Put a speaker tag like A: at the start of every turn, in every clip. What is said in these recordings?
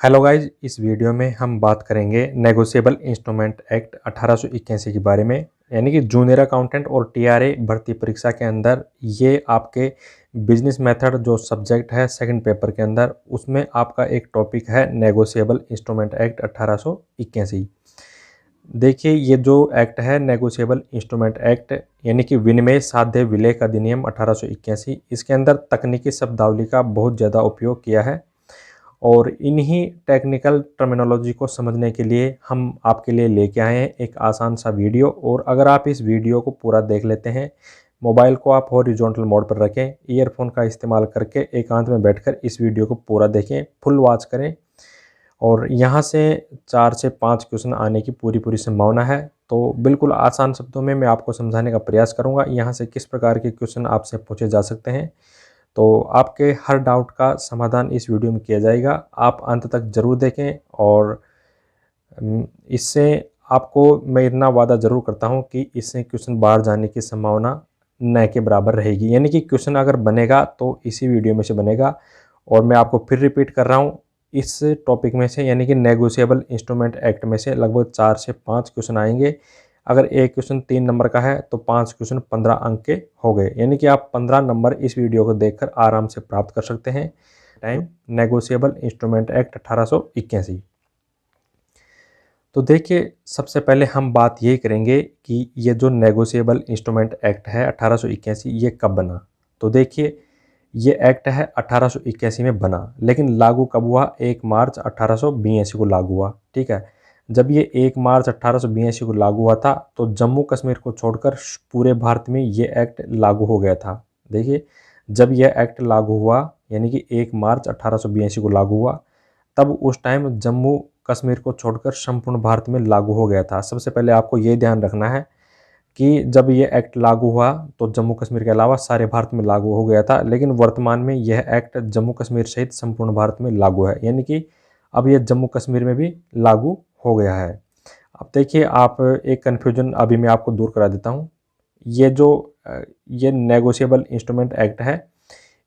A: Hello guys, इस video में हम बात करेंगे नेगोशिएबल इंस्ट्रूमेंट एक्ट 1881 के बारे में। यानी कि जूनियर अकाउंटेंट और टीआरए भर्ती परीक्षा के अंदर ये आपके बिजनेस मेथड जो सब्जेक्ट है सेकंड पेपर के अंदर, उसमें आपका एक टॉपिक है नेगोशिएबल इंस्ट्रूमेंट एक्ट 1881। देखिए, ये जो एक्ट है नेगोशिएबल इंस्ट्रूमेंट एक्ट यानी कि विनिमय साध्य विलेख अधिनियम 1881, इसके अंदर तकनीकी शब्दावली का बहुत ज़्यादा उपयोग किया है। और इन्हीं टेक्निकल टर्मिनोलॉजी को समझने के लिए हम आपके लिए लेके आए हैं एक आसान सा वीडियो। और अगर आप इस वीडियो को पूरा देख लेते हैं, मोबाइल को आप हॉरिजॉन्टल मोड पर रखें, ईयरफोन का इस्तेमाल करके एकांत में बैठकर इस वीडियो को पूरा देखें, फुल वॉच करें, और यहाँ से 4 से 5 क्वेश्चन आने की पूरी संभावना है। तो बिल्कुल आसान शब्दों में मैं आपको समझाने का प्रयास करूँगा यहाँ से किस प्रकार के क्वेश्चन आपसे पूछे जा सकते हैं। तो आपके हर डाउट का समाधान इस वीडियो में किया जाएगा। आप अंत तक ज़रूर देखें और इससे आपको मैं इतना वादा ज़रूर करता हूं कि इससे क्वेश्चन बाहर जाने की संभावना न के बराबर रहेगी। यानी कि क्वेश्चन अगर बनेगा तो इसी वीडियो में से बनेगा। और मैं आपको फिर रिपीट कर रहा हूं, इस टॉपिक में से यानी कि नेगोशिएबल इंस्ट्रूमेंट एक्ट में से लगभग 4 से 5 क्वेश्चन आएंगे। अगर एक क्वेश्चन 3 नंबर का है तो 5 क्वेश्चन 15 अंक के हो गए, यानी कि आप 15 नंबर इस वीडियो को देखकर आराम से प्राप्त कर सकते हैं। Time negotiable instrument act 1881। तो देखिए, सबसे पहले हम बात ये करेंगे कि ये जो नेगोशिएबल इंस्ट्रूमेंट एक्ट है 1881 ये कब बना। तो देखिए, ये एक्ट है 1881 में बना, लेकिन लागू कब हुआ? 1 मार्च 1882 को लागू हुआ। ठीक है, जब ये 1 मार्च 1882 को लागू हुआ था तो जम्मू कश्मीर को छोड़कर पूरे भारत में ये एक्ट लागू हो गया था। देखिए, जब यह एक्ट लागू हुआ यानी कि 1 मार्च 1882 को लागू हुआ, तब उस टाइम जम्मू कश्मीर को छोड़कर संपूर्ण भारत में लागू हो गया था। सबसे पहले आपको ये ध्यान रखना है कि जब ये एक्ट लागू हुआ तो जम्मू कश्मीर के अलावा सारे भारत में लागू हो गया था, लेकिन वर्तमान में यह एक्ट जम्मू कश्मीर सहित संपूर्ण भारत में लागू है। यानी कि अब यह जम्मू कश्मीर में भी लागू हो गया है। अब देखिए, आप एक कन्फ्यूजन अभी मैं आपको दूर करा देता हूँ। ये नेगोशिएबल इंस्ट्रूमेंट एक्ट है,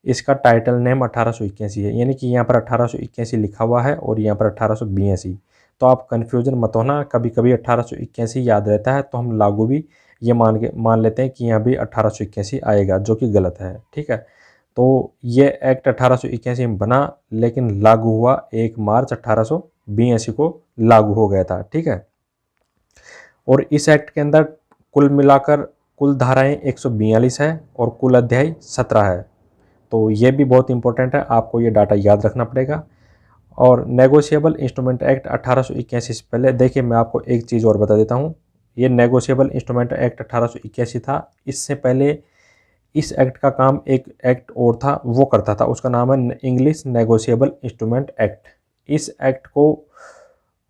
A: इसका टाइटल नेम 1881 है। यानी कि यहाँ पर 1881 लिखा हुआ है और यहाँ पर 1882। तो आप कन्फ्यूजन मत होना, कभी कभी 1881 याद रहता है तो हम लागू भी ये मान लेते हैं कि यहाँ भी 1881 आएगा, जो कि गलत है। ठीक है, तो ये एक्ट 1881 में बना, लेकिन लागू हुआ 1 मार्च 1882 को लागू हो गया था। ठीक है, और इस एक्ट के अंदर कुल मिलाकर कुल धाराएं 142 है और कुल अध्याय 17 है। तो ये भी बहुत इंपॉर्टेंट है, आपको ये डाटा याद रखना पड़ेगा। और नेगोशिएबल इंस्ट्रूमेंट एक्ट 1881 से पहले देखिए, मैं आपको एक चीज़ और बता देता हूँ। ये नेगोशिएबल इंस्ट्रूमेंट एक्ट 1881 था। इससे पहले इस एक्ट का काम एक एक्ट और था, वो करता था, उसका नाम है इंग्लिश नेगोशिएबल इंस्ट्रूमेंट एक्ट। इस एक्ट को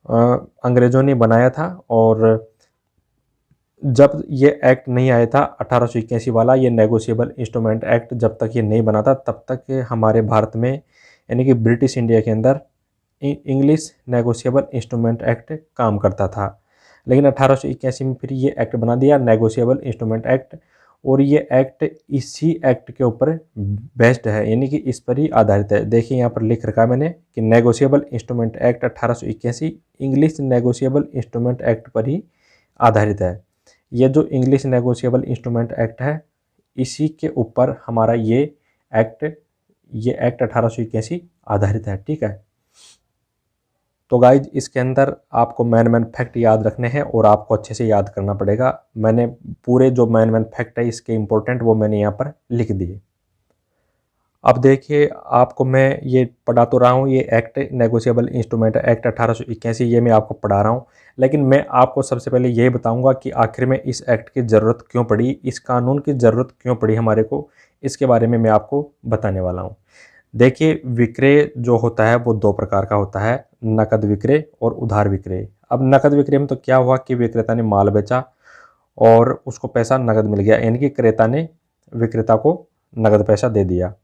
A: अंग्रेज़ों ने बनाया था, और जब ये एक्ट नहीं आया था 1881 वाला, ये नेगोशिएबल इंस्ट्रूमेंट एक्ट जब तक ये नहीं बना था तब तक हमारे भारत में यानी कि ब्रिटिश इंडिया के अंदर इंग्लिश नेगोशिएबल इंस्ट्रूमेंट एक्ट काम करता था। लेकिन 1881 में फिर ये एक्ट बना दिया नेगोशिएबल इंस्ट्रूमेंट एक्ट, और ये एक्ट इसी एक्ट के ऊपर बेस्ड है, यानी कि इस पर ही आधारित है। देखिए, यहाँ पर लिख रखा है मैंने कि negotiable instrument act 1881 English negotiable instrument act पर ही आधारित है। ये जो इंग्लिश नेगोशिएबल इंस्ट्रूमेंट एक्ट है, इसी के ऊपर हमारा ये एक्ट 1881 आधारित है। ठीक है, तो गाइज, इसके अंदर आपको मेन फैक्ट याद रखने हैं और आपको अच्छे से याद करना पड़ेगा। मैंने पूरे जो मेन फैक्ट है इसके इम्पोर्टेंट वो मैंने यहाँ पर लिख दिए। अब देखिए, आपको मैं ये पढ़ा तो रहा हूँ, ये एक्ट नेगोशिएबल इंस्ट्रूमेंट एक्ट 1881 ये मैं आपको पढ़ा रहा हूँ, लेकिन मैं आपको सबसे पहले ये बताऊँगा कि आखिर में इस एक्ट की ज़रूरत क्यों पड़ी, इस कानून की ज़रूरत क्यों पड़ी हमारे को, इसके बारे में मैं आपको बताने वाला हूँ। देखिए, विक्रय जो होता है वो 2 प्रकार का होता है, नकद विक्रय और उधार विक्रय। अब नकद विक्रय में तो क्या हुआ कि विक्रेता ने माल बेचा और उसको पैसा नकद मिल गया, यानी कि क्रेता ने विक्रेता को नकद पैसा दे दिया।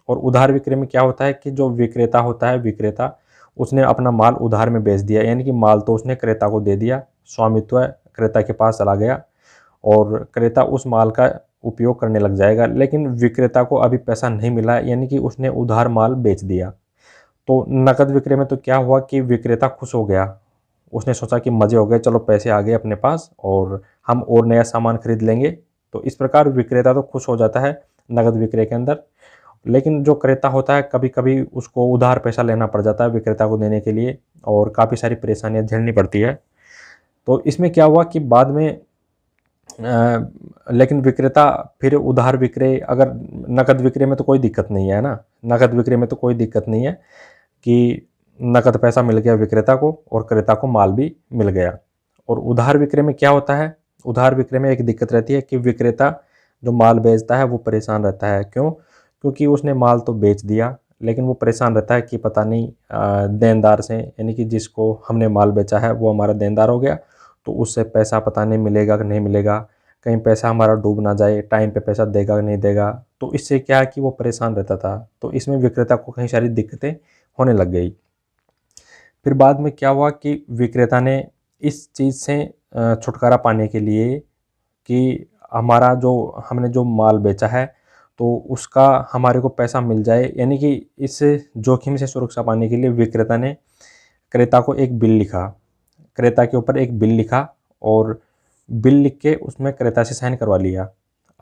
A: और उधार विक्रय में क्या होता है कि जो विक्रेता होता है, विक्रेता उसने अपना माल उधार में बेच दिया, यानी कि माल तो उसने क्रेता को दे दिया, स्वामित्व क्रेता के पास चला गया और क्रेता उस माल का उपयोग करने लग जाएगा, लेकिन विक्रेता को अभी पैसा नहीं मिला, यानी कि उसने उधार माल बेच दिया। तो नकद विक्रय में तो क्या हुआ कि विक्रेता खुश हो गया, उसने सोचा कि मज़े हो गए, चलो पैसे आ गए अपने पास और हम और नया सामान खरीद लेंगे। तो इस प्रकार विक्रेता तो खुश हो जाता है नकद विक्रय के अंदर। लेकिन जो क्रेता होता है कभी कभी उसको उधार पैसा लेना पड़ जाता है विक्रेता को देने के लिए, और काफ़ी सारी परेशानियां झेलनी पड़ती है। तो इसमें क्या हुआ कि बाद में लेकिन विक्रेता फिर उधार विक्रय, अगर नकद विक्रय में तो कोई दिक्कत नहीं है ना, नकद विक्रय में तो कोई दिक्कत नहीं है कि नकद पैसा मिल गया विक्रेता को और क्रेता को माल भी मिल गया। और उधार विक्रय में क्या होता है, उधार विक्रय में एक दिक्कत रहती है कि विक्रेता जो माल बेचता है वो परेशान रहता है। क्यों? क्योंकि उसने माल तो बेच दिया, लेकिन वो परेशान रहता है कि पता नहीं देनदार से, यानी कि जिसको हमने माल बेचा है वो हमारा देनदार हो गया, तो उससे पैसा पता नहीं मिलेगा कि नहीं मिलेगा, कहीं पैसा हमारा डूब ना जाए, टाइम पे पैसा देगा कि नहीं देगा। तो इससे क्या है कि वो परेशान रहता था। तो इसमें विक्रेता को कई सारी दिक्कतें होने लग गई। फिर बाद में क्या हुआ कि विक्रेता ने इस चीज़ से छुटकारा पाने के लिए कि हमारा जो हमने जो माल बेचा है तो उसका हमारे को पैसा मिल जाए, यानी कि इस जोखिम से सुरक्षा पाने के लिए विक्रेता ने क्रेता को एक बिल लिखा, क्रेता के ऊपर एक बिल लिखा और बिल लिख के उसमें क्रेता से साइन करवा लिया।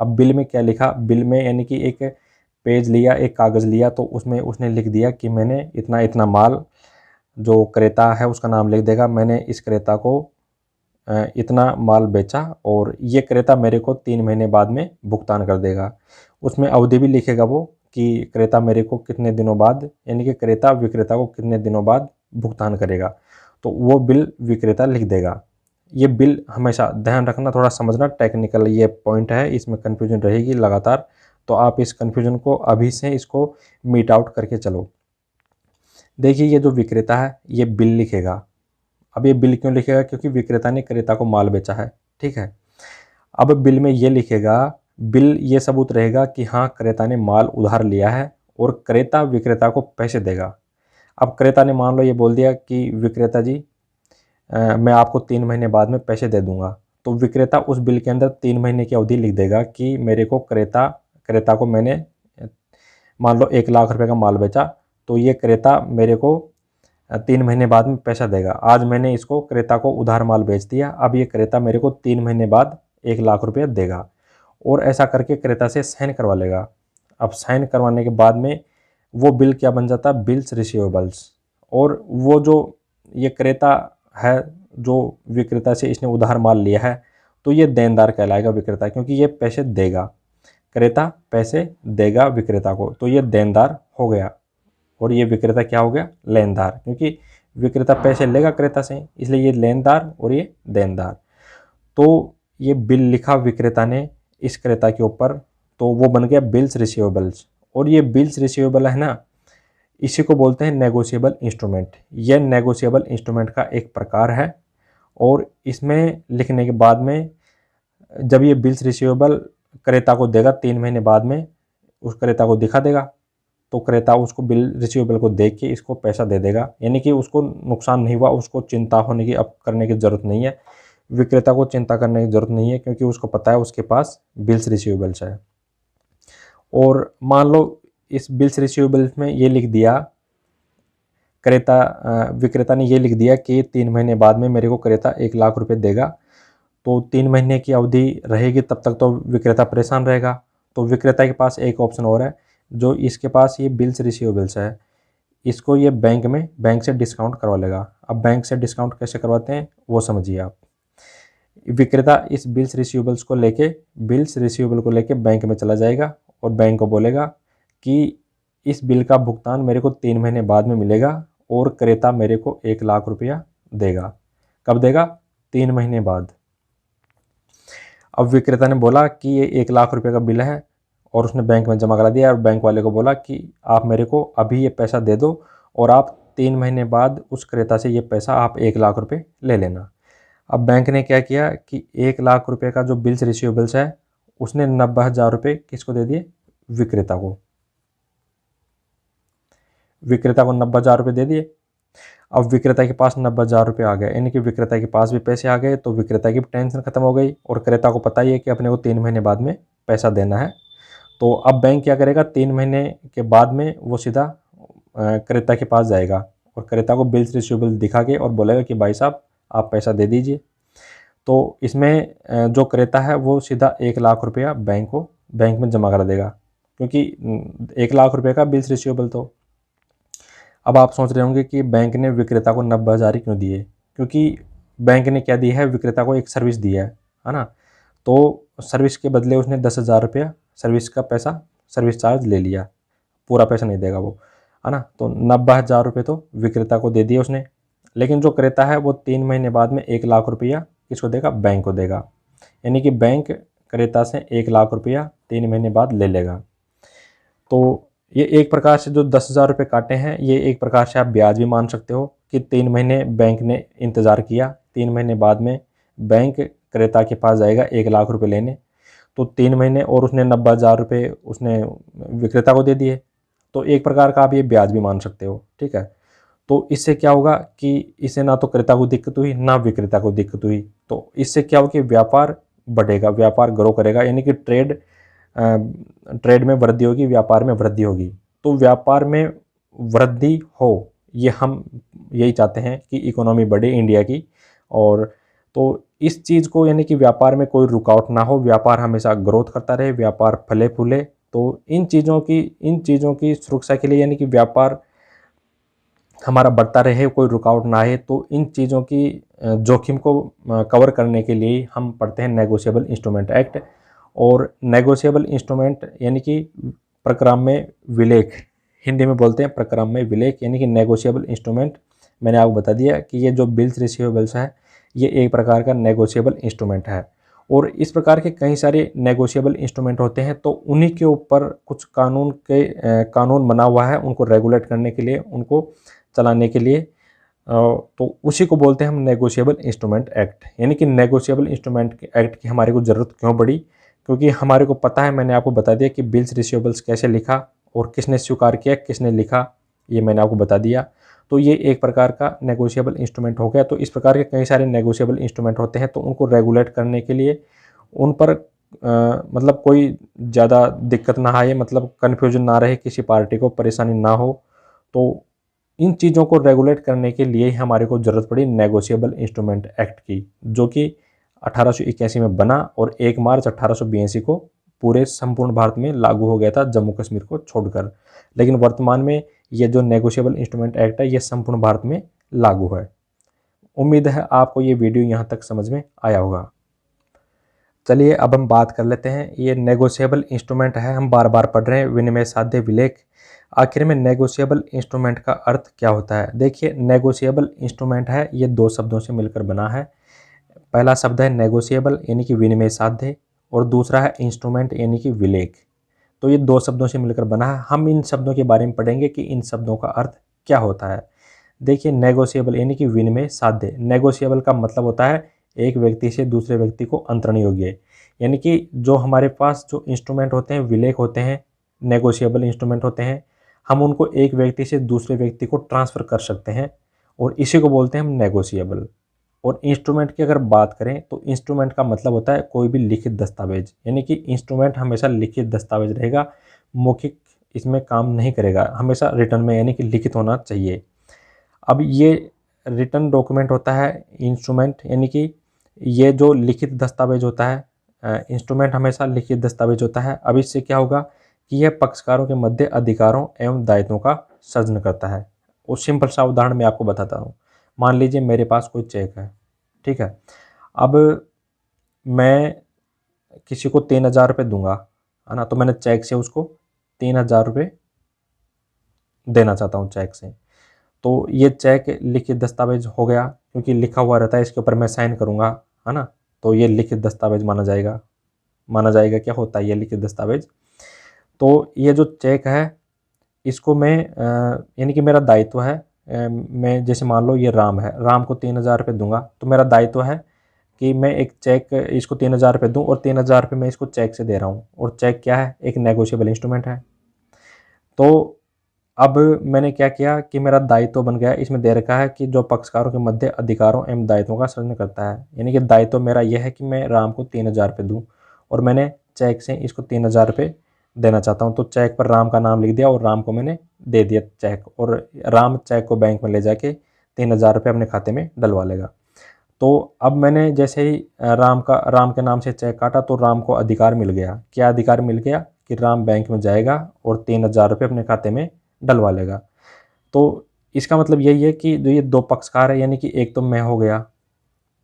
A: अब बिल में क्या लिखा, बिल में यानी कि एक पेज लिया, एक कागज़ लिया, तो उसमें उसने लिख दिया कि मैंने इतना इतना माल, जो क्रेता है उसका नाम लिख देगा, मैंने इस क्रेता को इतना माल बेचा और ये क्रेता मेरे को 3 महीने बाद में भुगतान कर देगा। उसमें अवधि भी लिखेगा वो कि क्रेता मेरे को कितने दिनों बाद, यानी कि क्रेता विक्रेता को कितने दिनों बाद भुगतान करेगा, तो वो बिल विक्रेता लिख देगा। ये बिल हमेशा ध्यान रखना, थोड़ा समझना, टेक्निकल ये पॉइंट है, इसमें कन्फ्यूजन रहेगी लगातार, तो आप इस कन्फ्यूजन को अभी से इसको मीट आउट करके चलो। देखिए ये जो विक्रेता है ये बिल लिखेगा। अब ये बिल क्यों लिखेगा? क्योंकि विक्रेता ने क्रेता को माल बेचा है, ठीक है। अब बिल में ये लिखेगा, बिल ये सबूत रहेगा कि हाँ क्रेता ने माल उधार लिया है और क्रेता विक्रेता को पैसे देगा। अब क्रेता ने मान लो ये बोल दिया कि विक्रेता जी मैं आपको 3 महीने बाद में पैसे दे दूंगा, तो विक्रेता उस बिल के अंदर 3 महीने की अवधि लिख देगा कि मेरे को क्रेता को मैंने मान लो 1 लाख रुपए का माल बेचा, तो ये क्रेता मेरे को 3 महीने बाद में पैसा देगा। आज मैंने इसको क्रेता को उधार माल बेच दिया, अब ये क्रेता मेरे को 3 महीने बाद 1 लाख रुपया देगा, और ऐसा करके क्रेता से साइन करवा लेगा। अब साइन करवाने के बाद में वो बिल क्या बन जाता है? Bills receivables. और वो जो ये क्रेता है, जो विक्रेता से इसने उधार माल लिया है, तो ये देनदार कहलाएगा विक्रेता, क्योंकि ये पैसे देगा, क्रेता पैसे देगा विक्रेता को, तो ये देनदार हो गया और ये विक्रेता क्या हो गया? लेनदार, क्योंकि विक्रेता पैसे लेगा क्रेता से, इसलिए ये लेनदार और ये देनदार। तो ये बिल लिखा विक्रेता ने इस क्रेता के ऊपर, तो वो बन गया बिल्स रिसीवेबल्स। और ये बिल्स रिसीवेबल है ना, इसी को बोलते हैं नेगोशिएबल इंस्ट्रूमेंट। यह नेगोशिएबल इंस्ट्रूमेंट का एक प्रकार है, और इसमें लिखने के बाद में जब ये बिल्स रिसीवेबल क्रेता को देगा 3 महीने बाद में, उस क्रेता को दिखा देगा, तो क्रेता उसको बिल रिसीवेबल को देख के इसको पैसा दे देगा, यानी कि उसको नुकसान नहीं हुआ, उसको चिंता होने की अब करने की ज़रूरत नहीं है, विक्रेता को चिंता करने की ज़रूरत नहीं है, क्योंकि उसको पता है उसके पास बिल्स रिसीवेबल्स है। और मान लो इस बिल्स रिसीवेबल्स में ये लिख दिया विक्रेता ने ये लिख दिया कि 3 महीने बाद में मेरे को क्रेता 1 लाख रुपए देगा, तो 3 महीने की अवधि रहेगी, तब तक तो विक्रेता परेशान रहेगा। तो विक्रेता के पास एक ऑप्शन और है, जो इसके पास ये बिल्स रिसीवेबल्स है, इसको ये बैंक से डिस्काउंट करवा लेगा। अब बैंक से डिस्काउंट कैसे करवाते हैं वो समझिए आप। विक्रेता इस बिल्स रिसीवेबल को लेके बैंक में चला जाएगा और बैंक को बोलेगा कि इस बिल का भुगतान मेरे को 3 महीने बाद में मिलेगा और क्रेता मेरे को 1 लाख रुपया देगा। कब देगा? 3 महीने बाद। अब विक्रेता ने बोला कि ये 1 लाख रुपये का बिल है और उसने बैंक में जमा करा दिया, और बैंक वाले को बोला कि आप मेरे को अभी ये पैसा दे दो और आप 3 महीने बाद उस क्रेता से ये पैसा आप 1 लाख रुपये ले लेना। अब बैंक ने क्या किया कि 1 लाख रुपये का जो बिल्स रिसीवेबल्स है उसने 90,000 रुपये किसको दे दिए? विक्रेता को। विक्रेता को 90,000 रुपये दे दिए। अब विक्रेता के पास 90,000 रुपये आ गए, यानी कि विक्रेता के पास भी पैसे आ गए, तो विक्रेता की टेंशन खत्म हो गई और क्रेता को पता ही है कि अपने को 3 महीने बाद में पैसा देना है। तो अब बैंक क्या करेगा? 3 महीने के बाद में वो सीधा क्रेता के पास जाएगा और क्रेता को बिल्स रिसीवेबल दिखा के और बोलेगा कि भाई साहब आप पैसा दे दीजिए। तो इसमें जो क्रेता है वो सीधा 1 लाख रुपया बैंक में जमा करा देगा, क्योंकि 1 लाख रुपये का बिल्स रिसीवेबल। तो अब आप सोच रहे होंगे कि बैंक ने विक्रेता को 90,000 ही क्यों दिए, क्योंकि बैंक ने क्या दिया है, विक्रेता को एक सर्विस दी है ना। तो सर्विस के बदले उसने 10,000 रुपया सर्विस का पैसा, सर्विस चार्ज ले लिया, पूरा पैसा नहीं देगा वो, है ना। तो 90,000 रुपये तो विक्रेता को दे दिए उसने, लेकिन जो क्रेता है वो 3 महीने बाद में 1 लाख रुपया किसको देगा, बैंक को देगा। यानी कि बैंक क्रेता से 1 लाख रुपया 3 महीने बाद ले लेगा। तो ये एक प्रकार से जो 10,000 रुपये काटे हैं, ये एक प्रकार से आप ब्याज भी मान सकते हो कि 3 महीने बैंक ने इंतज़ार किया, 3 महीने बाद में बैंक क्रेता के पास जाएगा 1 लाख रुपये लेने। तो 3 महीने और उसने 90,000 रुपये उसने विक्रेता को दे दिए, तो एक प्रकार का आप ये ब्याज भी मान सकते हो, ठीक है। तो इससे क्या होगा कि इससे ना तो क्रेता को दिक्कत हुई ना विक्रेता को दिक्कत हुई। तो इससे क्या हो कि व्यापार बढ़ेगा, व्यापार ग्रो करेगा, यानी कि ट्रेड में वृद्धि होगी, व्यापार में वृद्धि होगी। तो व्यापार में वृद्धि हो, ये हम यही चाहते हैं कि इकोनॉमी बढ़े इंडिया की। और तो इस चीज़ को, यानी कि व्यापार में कोई रुकावट ना हो, व्यापार हमेशा ग्रोथ करता रहे, व्यापार फले फूले। तो इन चीज़ों की सुरक्षा के लिए, यानी कि व्यापार हमारा बढ़ता रहे, कोई रुकावट ना आए, तो इन चीज़ों की जोखिम को कवर करने के लिए हम पढ़ते हैं नेगोशिएबल इंस्ट्रूमेंट एक्ट। और नेगोशिएबल इंस्ट्रूमेंट यानी कि प्रक्राम्य विलेख, हिंदी में बोलते हैं प्रक्राम्य विलेख, यानी कि नेगोशिएबल इंस्ट्रूमेंट। मैंने आपको बता दिया कि ये जो बिल्स रिसीवेबल्स है ये एक प्रकार का नेगोशिएबल इंस्ट्रूमेंट है। और इस प्रकार के कई सारे नेगोशिएबल इंस्ट्रूमेंट होते हैं, तो उन्हीं के ऊपर कुछ कानून बना हुआ है उनको रेगुलेट करने के लिए, उनको चलाने के लिए। तो उसी को बोलते हैं हम नेगोशिएबल इंस्ट्रूमेंट एक्ट। यानी कि नेगोशिएबल इंस्ट्रूमेंट एक्ट की हमारे को ज़रूरत क्यों पड़ी, क्योंकि हमारे को पता है, मैंने आपको बता दिया कि बिल्स रिसीवेबल्स कैसे लिखा और किसने स्वीकार किया, किसने लिखा, ये मैंने आपको बता दिया। तो ये एक प्रकार का नेगोशिएबल इंस्ट्रूमेंट हो गया। तो इस प्रकार के कई सारे नेगोशिएबल इंस्ट्रूमेंट होते हैं, तो उनको रेगुलेट करने के लिए उन पर मतलब कोई ज़्यादा दिक्कत ना आए, मतलब कन्फ्यूजन ना रहे, किसी पार्टी को परेशानी ना हो। तो इन चीज़ों को रेगुलेट करने के लिए ही हमारे को ज़रूरत पड़ी नेगोशिएबल इंस्ट्रूमेंट एक्ट की, जो कि 1881 में बना और 1 मार्च 1882 को पूरे संपूर्ण भारत में लागू हो गया था, जम्मू कश्मीर को छोड़कर। लेकिन वर्तमान में ये जो नेगोशिएबल इंस्ट्रूमेंट एक्ट है ये संपूर्ण भारत में लागू है। उम्मीद है आपको ये वीडियो यहाँ तक समझ में आया होगा। चलिए अब हम बात कर लेते हैं, ये नेगोशिएबल इंस्ट्रूमेंट है, हम बार बार पढ़ रहे हैं, विनिमय साध्य विलेख। आखिर में नेगोशिएबल इंस्ट्रूमेंट का अर्थ क्या होता है। देखिए, नेगोशिएबल इंस्ट्रूमेंट है ये 2 शब्दों से मिलकर बना है। पहला शब्द है नेगोशिएबल यानी कि विनिमय साध्य, और दूसरा है इंस्ट्रूमेंट यानी कि विलेख। तो ये 2 शब्दों से मिलकर बना है। हम इन शब्दों के बारे में पढ़ेंगे कि इन शब्दों का अर्थ क्या होता है। देखिए, नेगोशिएबल यानी कि विनिमय साध्य, नेगोशिएबल का मतलब होता है एक व्यक्ति से दूसरे व्यक्ति को अंतरण योग्य। यानी कि जो हमारे पास जो इंस्ट्रूमेंट होते हैं, विलेख होते हैं, नेगोशिएबल इंस्ट्रूमेंट होते हैं, हम उनको एक व्यक्ति से दूसरे व्यक्ति को ट्रांसफ़र कर सकते हैं, और इसी को बोलते हैं हम नेगोशिएबल। और इंस्ट्रूमेंट की अगर बात करें तो इंस्ट्रूमेंट का मतलब होता है कोई भी लिखित दस्तावेज, यानी कि इंस्ट्रूमेंट हमेशा लिखित दस्तावेज रहेगा, मौखिक इसमें काम नहीं करेगा, हमेशा रिटन में यानी कि लिखित होना चाहिए। अब ये रिटन डॉक्यूमेंट होता है इंस्ट्रूमेंट, यानी कि ये जो लिखित दस्तावेज होता है, इंस्ट्रूमेंट हमेशा लिखित दस्तावेज होता है। अब इससे क्या होगा कि यह पक्षकारों के मध्य अधिकारों एवं दायित्वों का सृजन करता है। और सिंपल सा उदाहरण मैं आपको बताता हूँ। मान लीजिए मेरे पास कोई चेक है, ठीक है। अब मैं किसी को 3,000 रुपये दूंगा, है ना, तो मैंने चेक से उसको 3,000 रुपये देना चाहता हूँ चेक से। तो ये चेक लिखित दस्तावेज हो गया, क्योंकि लिखा हुआ रहता है, इसके ऊपर मैं साइन करूँगा, है ना, तो ये लिखित दस्तावेज माना जाएगा। क्या होता है ये लिखित दस्तावेज। तो ये जो चेक है इसको मैं यानी कि मेरा दायित्व है, मैं जैसे मान लो ये राम है, राम को 3,000 रुपये दूंगा, तो मेरा दायित्व है कि मैं एक चेक इसको 3,000 रुपये दूँ, और 3,000 रुपये मैं इसको चेक से दे रहा हूँ। और चेक क्या है, एक नेगोशिएबल इंस्ट्रूमेंट है। तो अब मैंने क्या किया कि मेरा दायित्व बन गया, इसमें दे रखा है कि जो पक्षकारों के मध्य अधिकारों एवं दायित्वों का सृजन करता है। यानी कि दायित्व मेरा यह है कि मैं राम को 3,000 रुपये दूँ, और मैंने चेक से इसको 3,000 रुपये देना चाहता हूँ। तो चेक पर राम का नाम लिख दिया और राम को मैंने दे दिया चेक, और राम चेक को बैंक में ले जाके 3,000 रुपये अपने खाते में डलवा लेगा। तो अब मैंने जैसे ही राम के नाम से चेक काटा तो राम को अधिकार मिल गया। क्या अधिकार मिल गया? कि राम बैंक में जाएगा और 3,000 रुपये अपने खाते में डलवा लेगा। तो इसका मतलब यही है कि जो ये दो पक्षकार है, यानी कि एक तो मैं हो गया,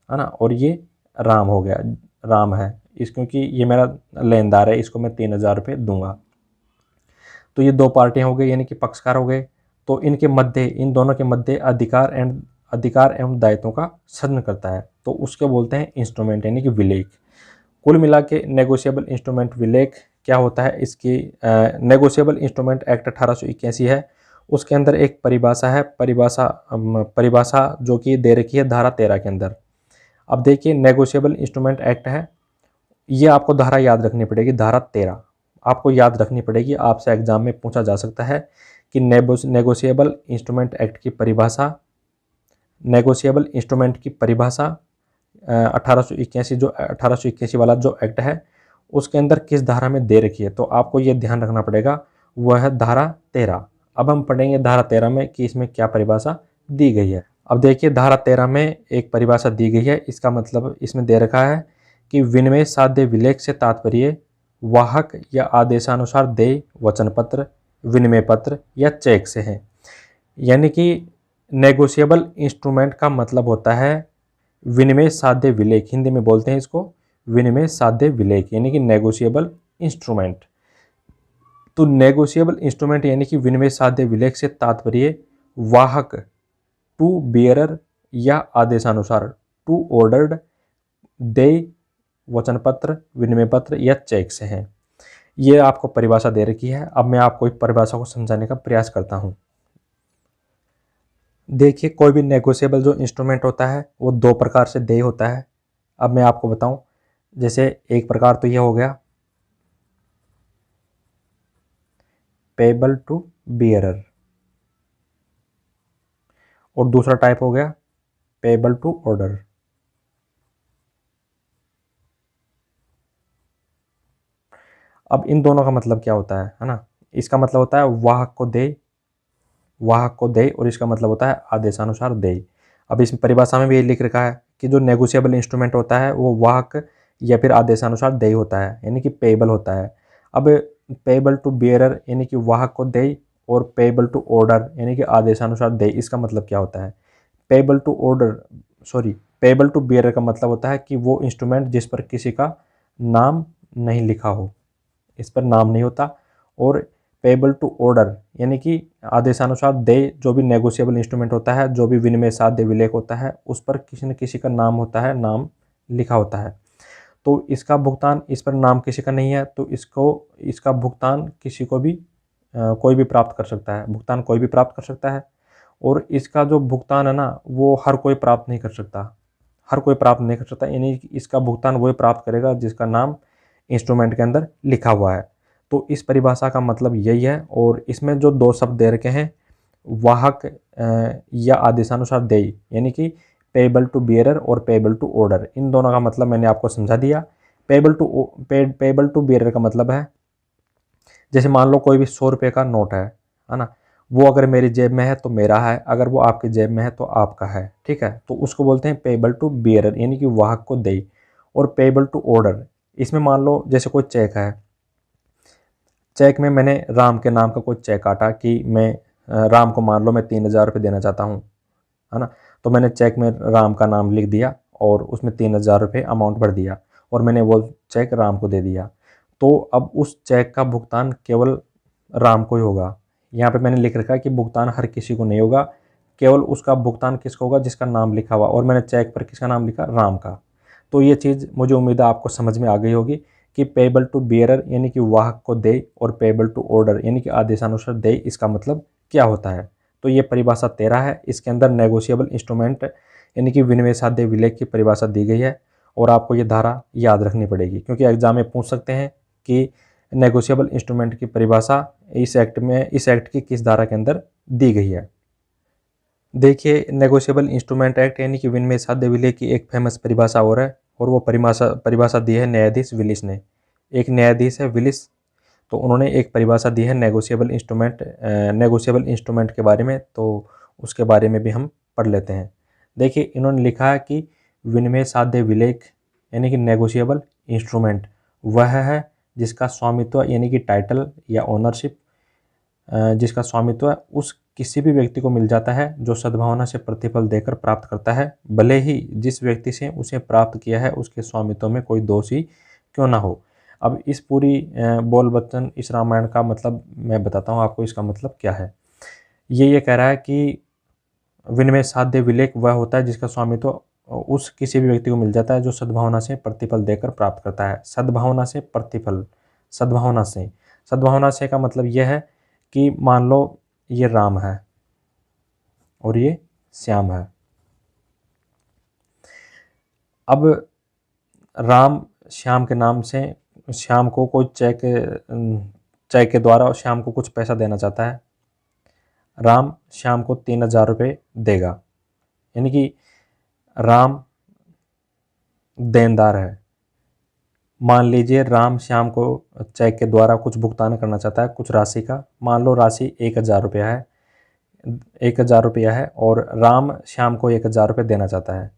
A: है ना, और ये राम हो गया, राम है इस, क्योंकि ये मेरा लेनदार है, इसको मैं 3,000 रुपये दूंगा। तो ये दो पार्टियां हो गई, यानी कि पक्षकार हो गए। तो इनके मध्य, इन दोनों के मध्य अधिकार एवं दायित्वों का सदन करता है, तो उसके बोलते हैं इंस्ट्रूमेंट, यानी कि विलेख। कुल मिला के नेगोशिएबल इंस्ट्रूमेंट विलेख क्या होता है? इसकी नेगोशिएबल इंस्ट्रूमेंट एक्ट 1881 है, उसके अंदर एक परिभाषा है, परिभाषा जो कि दे रखी है धारा 13 के अंदर। अब देखिए, नेगोशिएबल इंस्ट्रूमेंट एक्ट है, ये आपको धारा याद रखनी पड़ेगी, धारा 13 आपको याद रखनी पड़ेगी। आपसे एग्जाम में पूछा जा सकता है कि नेगोशिएबल इंस्ट्रूमेंट एक्ट की परिभाषा, नेगोशिएबल इंस्ट्रूमेंट की परिभाषा 1881, जो 1881 वाला जो एक्ट है उसके अंदर किस धारा में दे रखी है, तो आपको ये ध्यान रखना पड़ेगा, वह है धारा 13। अब हम पढ़ेंगे धारा 13 में कि इसमें क्या परिभाषा दी गई है। अब देखिए, धारा 13 में एक परिभाषा दी गई है, इसका मतलब इसमें दे रखा है कि विनिमय साध्य विलेख से तात्पर्य वाहक या आदेशानुसार देय वचन पत्र, विनिमय पत्र या चेक से है। यानी कि नेगोशिएबल इंस्ट्रूमेंट का मतलब होता है विनिमय साध्य विलेख, हिंदी में बोलते हैं इसको विनिमय साध्य विलेख, यानी कि नेगोशिएबल इंस्ट्रूमेंट। तो नेगोशिएबल इंस्ट्रूमेंट यानी कि विनिमय साध्य विलेख से तात्पर्य वाहक, टू बियरर या आदेशानुसार, टू ऑर्डर्ड, देय वचन पत्र, विनिमय पत्र या चेक से है। ये आपको परिभाषा दे रखी है। अब मैं आपको इस परिभाषा को समझाने का प्रयास करता हूँ। देखिए, कोई भी नेगोशिएबल जो इंस्ट्रूमेंट होता है वो दो प्रकार से देय होता है। अब मैं आपको बताऊं, जैसे एक प्रकार तो ये हो गया पेबल टू बियरर, और दूसरा टाइप हो गया पेबल टू ऑर्डर। अब इन दोनों का मतलब क्या होता है ना? इसका मतलब होता है वाहक को देय, वाहक को देय, और इसका मतलब होता है आदेशानुसार देय। अब इस परिभाषा में भी ये लिख रखा है कि जो नेगोशिएबल इंस्ट्रूमेंट होता है वो वाहक या फिर आदेशानुसार देय होता है, यानी कि पेबल होता है। अब पेबल टू बियरर यानी कि वाहक को देय, और पेबल टू ऑर्डर यानी कि आदेशानुसार देय, इसका मतलब क्या होता है? Payable to order, sorry, payable to bearer का मतलब होता है कि वो इंस्ट्रूमेंट जिस पर किसी का नाम नहीं लिखा हो, इस पर नाम नहीं होता। और पेबल टू ऑर्डर यानी कि आदेशानुसार देय, जो भी नेगोशिएबल इंस्ट्रूमेंट होता है, जो भी विनिमय साध्य विलेख होता है, उस पर किसी न किसी का नाम होता है, नाम लिखा होता है। तो इसका भुगतान, इस पर नाम किसी का नहीं है, तो इसका भुगतान किसी को भी कोई भी प्राप्त कर सकता है, भुगतान कोई भी प्राप्त कर सकता है। और इसका जो भुगतान है ना, वो हर कोई प्राप्त नहीं कर सकता, हर कोई प्राप्त नहीं कर सकता, यानी कि इसका भुगतान वही प्राप्त करेगा जिसका नाम इंस्ट्रूमेंट के अंदर लिखा हुआ है। तो इस परिभाषा का मतलब यही है। और इसमें जो दो शब्द दे रखे हैं, वाहक या आदेशानुसार देय, यानी कि पेबल टू बियरर और पेबल टू ऑर्डर, इन दोनों का मतलब मैंने आपको समझा दिया। पेबल टू बियरर का मतलब है, जैसे मान लो कोई भी 100 रुपये का नोट है ना, वो अगर मेरी जेब में है तो मेरा है, अगर वो आपकी जेब में है तो आपका है, ठीक है। तो उसको बोलते हैं पेबल टू बियरर, यानी कि वाहक को देय। और पेबल टू ऑर्डर, इसमें मान लो जैसे कोई चेक है, चेक में मैंने राम के नाम का कोई चेक काटा कि मैं राम को मान लो मैं 3,000 रुपये देना चाहता हूँ, है ना। तो मैंने चेक में राम का नाम लिख दिया और उसमें 3,000 रुपये अमाउंट भर दिया, और मैंने वो चेक राम को दे दिया। तो अब उस चेक का भुगतान केवल राम को ही होगा। यहाँ पे मैंने लिख रखा है कि भुगतान हर किसी को नहीं होगा, केवल उसका भुगतान किसको होगा? जिसका नाम लिखा हुआ, और मैंने चेक पर किसका नाम लिखा? राम का। तो ये चीज़ मुझे उम्मीद है आपको समझ में आ गई होगी कि पेबल टू बियरर यानी कि वाहक को देय, और पेबल टू ऑर्डर यानी कि आदेशानुसार देय, इसका मतलब क्या होता है। तो ये परिभाषा 13 है, इसके अंदर नेगोशिएबल इंस्ट्रूमेंट यानी कि विनिमय साध्य विलेख की परिभाषा दी गई है। और आपको ये धारा याद रखनी पड़ेगी, क्योंकि एग्जाम में पूछ सकते हैं कि नेगोशिएबल इंस्ट्रूमेंट की परिभाषा इस एक्ट की किस धारा के अंदर दी गई है। देखिए, नेगोशिएबल इंस्ट्रूमेंट एक्ट यानी कि विनिमय साध्य विलेख की एक फेमस परिभाषा और है, और वो परिभाषा दी है न्यायाधीश विलिस ने। एक न्यायाधीश है विलिस, तो उन्होंने एक परिभाषा दी है नेगोशिएबल इंस्ट्रूमेंट के बारे में, तो उसके बारे में भी हम पढ़ लेते हैं। देखिए, इन्होंने लिखा है कि विनिमय साध्य विलेख यानी कि नेगोशिएबल इंस्ट्रूमेंट वह है जिसका स्वामित्व यानी कि टाइटल या ओनरशिप जिसका स्वामित्व उस किसी भी व्यक्ति को मिल जाता है जो सद्भावना से प्रतिफल देकर प्राप्त करता है, भले ही जिस व्यक्ति से उसे प्राप्त किया है उसके स्वामित्व में कोई दोष ही क्यों ना हो। अब इस पूरी बोल वचन इस रामायण का मतलब मैं बताता हूँ आपको, इसका मतलब क्या है। ये कह रहा है कि विनिमय साध्य विलेख वह होता है जिसका स्वामित्व उस किसी भी व्यक्ति को मिल जाता है जो सद्भावना से प्रतिफल देकर प्राप्त करता है। सद्भावना से प्रतिफल, सद्भावना से का मतलब यह है कि मान लो ये राम है और ये श्याम है। अब राम श्याम के नाम से श्याम को कोई चेक के द्वारा श्याम को कुछ पैसा देना चाहता है। राम श्याम को 3000 रुपये देगा, यानी कि राम देनदार है। मान लीजिए राम श्याम को चेक के द्वारा कुछ भुगतान करना चाहता है कुछ राशि का, मान लो राशि 1000 रुपया है, 1000 रुपया है और राम श्याम को 1000 रुपये देना चाहता है।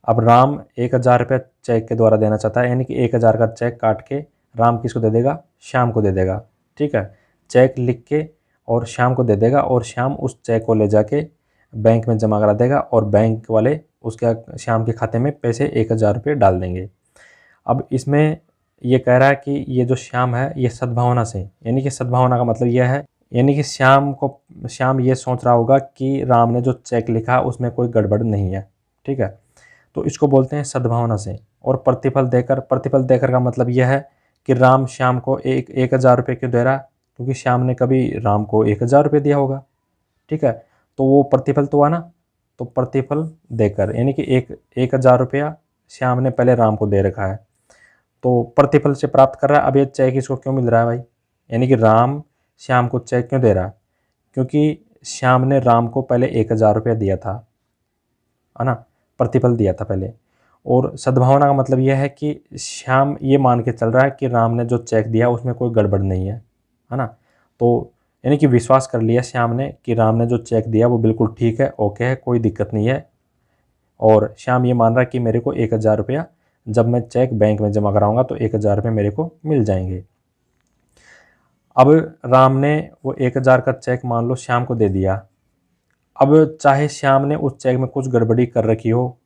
A: अब राम 1000 रुपये चेक के द्वारा देना चाहता है, यानी कि 1000 का चेक काट के राम किसको दे देगा, श्याम को दे देगा। ठीक है, चेक लिख के और श्याम को दे देगा और श्याम उस चेक को ले जाके बैंक में जमा करा देगा और बैंक वाले उसके श्याम के खाते में पैसे 1000 रुपये डाल देंगे। अब इसमें ये कह रहा है कि ये जो श्याम है ये सद्भावना से, यानी कि सद्भावना का मतलब यह है, यानी कि श्याम ये सोच रहा होगा कि राम ने जो चेक लिखा उसमें कोई गड़बड़ नहीं है। ठीक है, तो इसको बोलते हैं सद्भावना से। और प्रतिफल देकर का मतलब यह है कि राम श्याम को 1000 रुपये क्यों दे रहा, क्योंकि श्याम ने कभी राम को 1000 रुपये दिया होगा। ठीक है, तो वो प्रतिफल तो हुआ ना, तो प्रतिफल देकर यानी कि 1000 रुपया श्याम ने पहले राम को दे रखा है तो प्रतिफल से प्राप्त कर रहा है। अब ये चेक इसको क्यों मिल रहा है भाई, यानी कि राम श्याम को चेक क्यों दे रहा है, क्योंकि श्याम ने राम को पहले 1000 रुपया दिया था, है ना, प्रतिफल दिया था पहले। और सद्भावना का मतलब यह है कि श्याम ये मान के चल रहा है कि राम ने जो चेक दिया उसमें कोई गड़बड़ नहीं है ना। तो यानी कि विश्वास कर लिया श्याम ने कि राम ने जो चेक दिया वो बिल्कुल ठीक है, ओके है, कोई दिक्कत नहीं है। और श्याम ये मान रहा है कि मेरे को 1000 रुपया जब मैं चेक बैंक में जमा कराऊंगा तो 1000 रुपये मेरे को मिल जाएंगे। अब राम ने वो 1000 का चेक मान लो श्याम को दे दिया। अब चाहे श्याम ने उस चेक में कुछ गड़बड़ी कर रखी हो,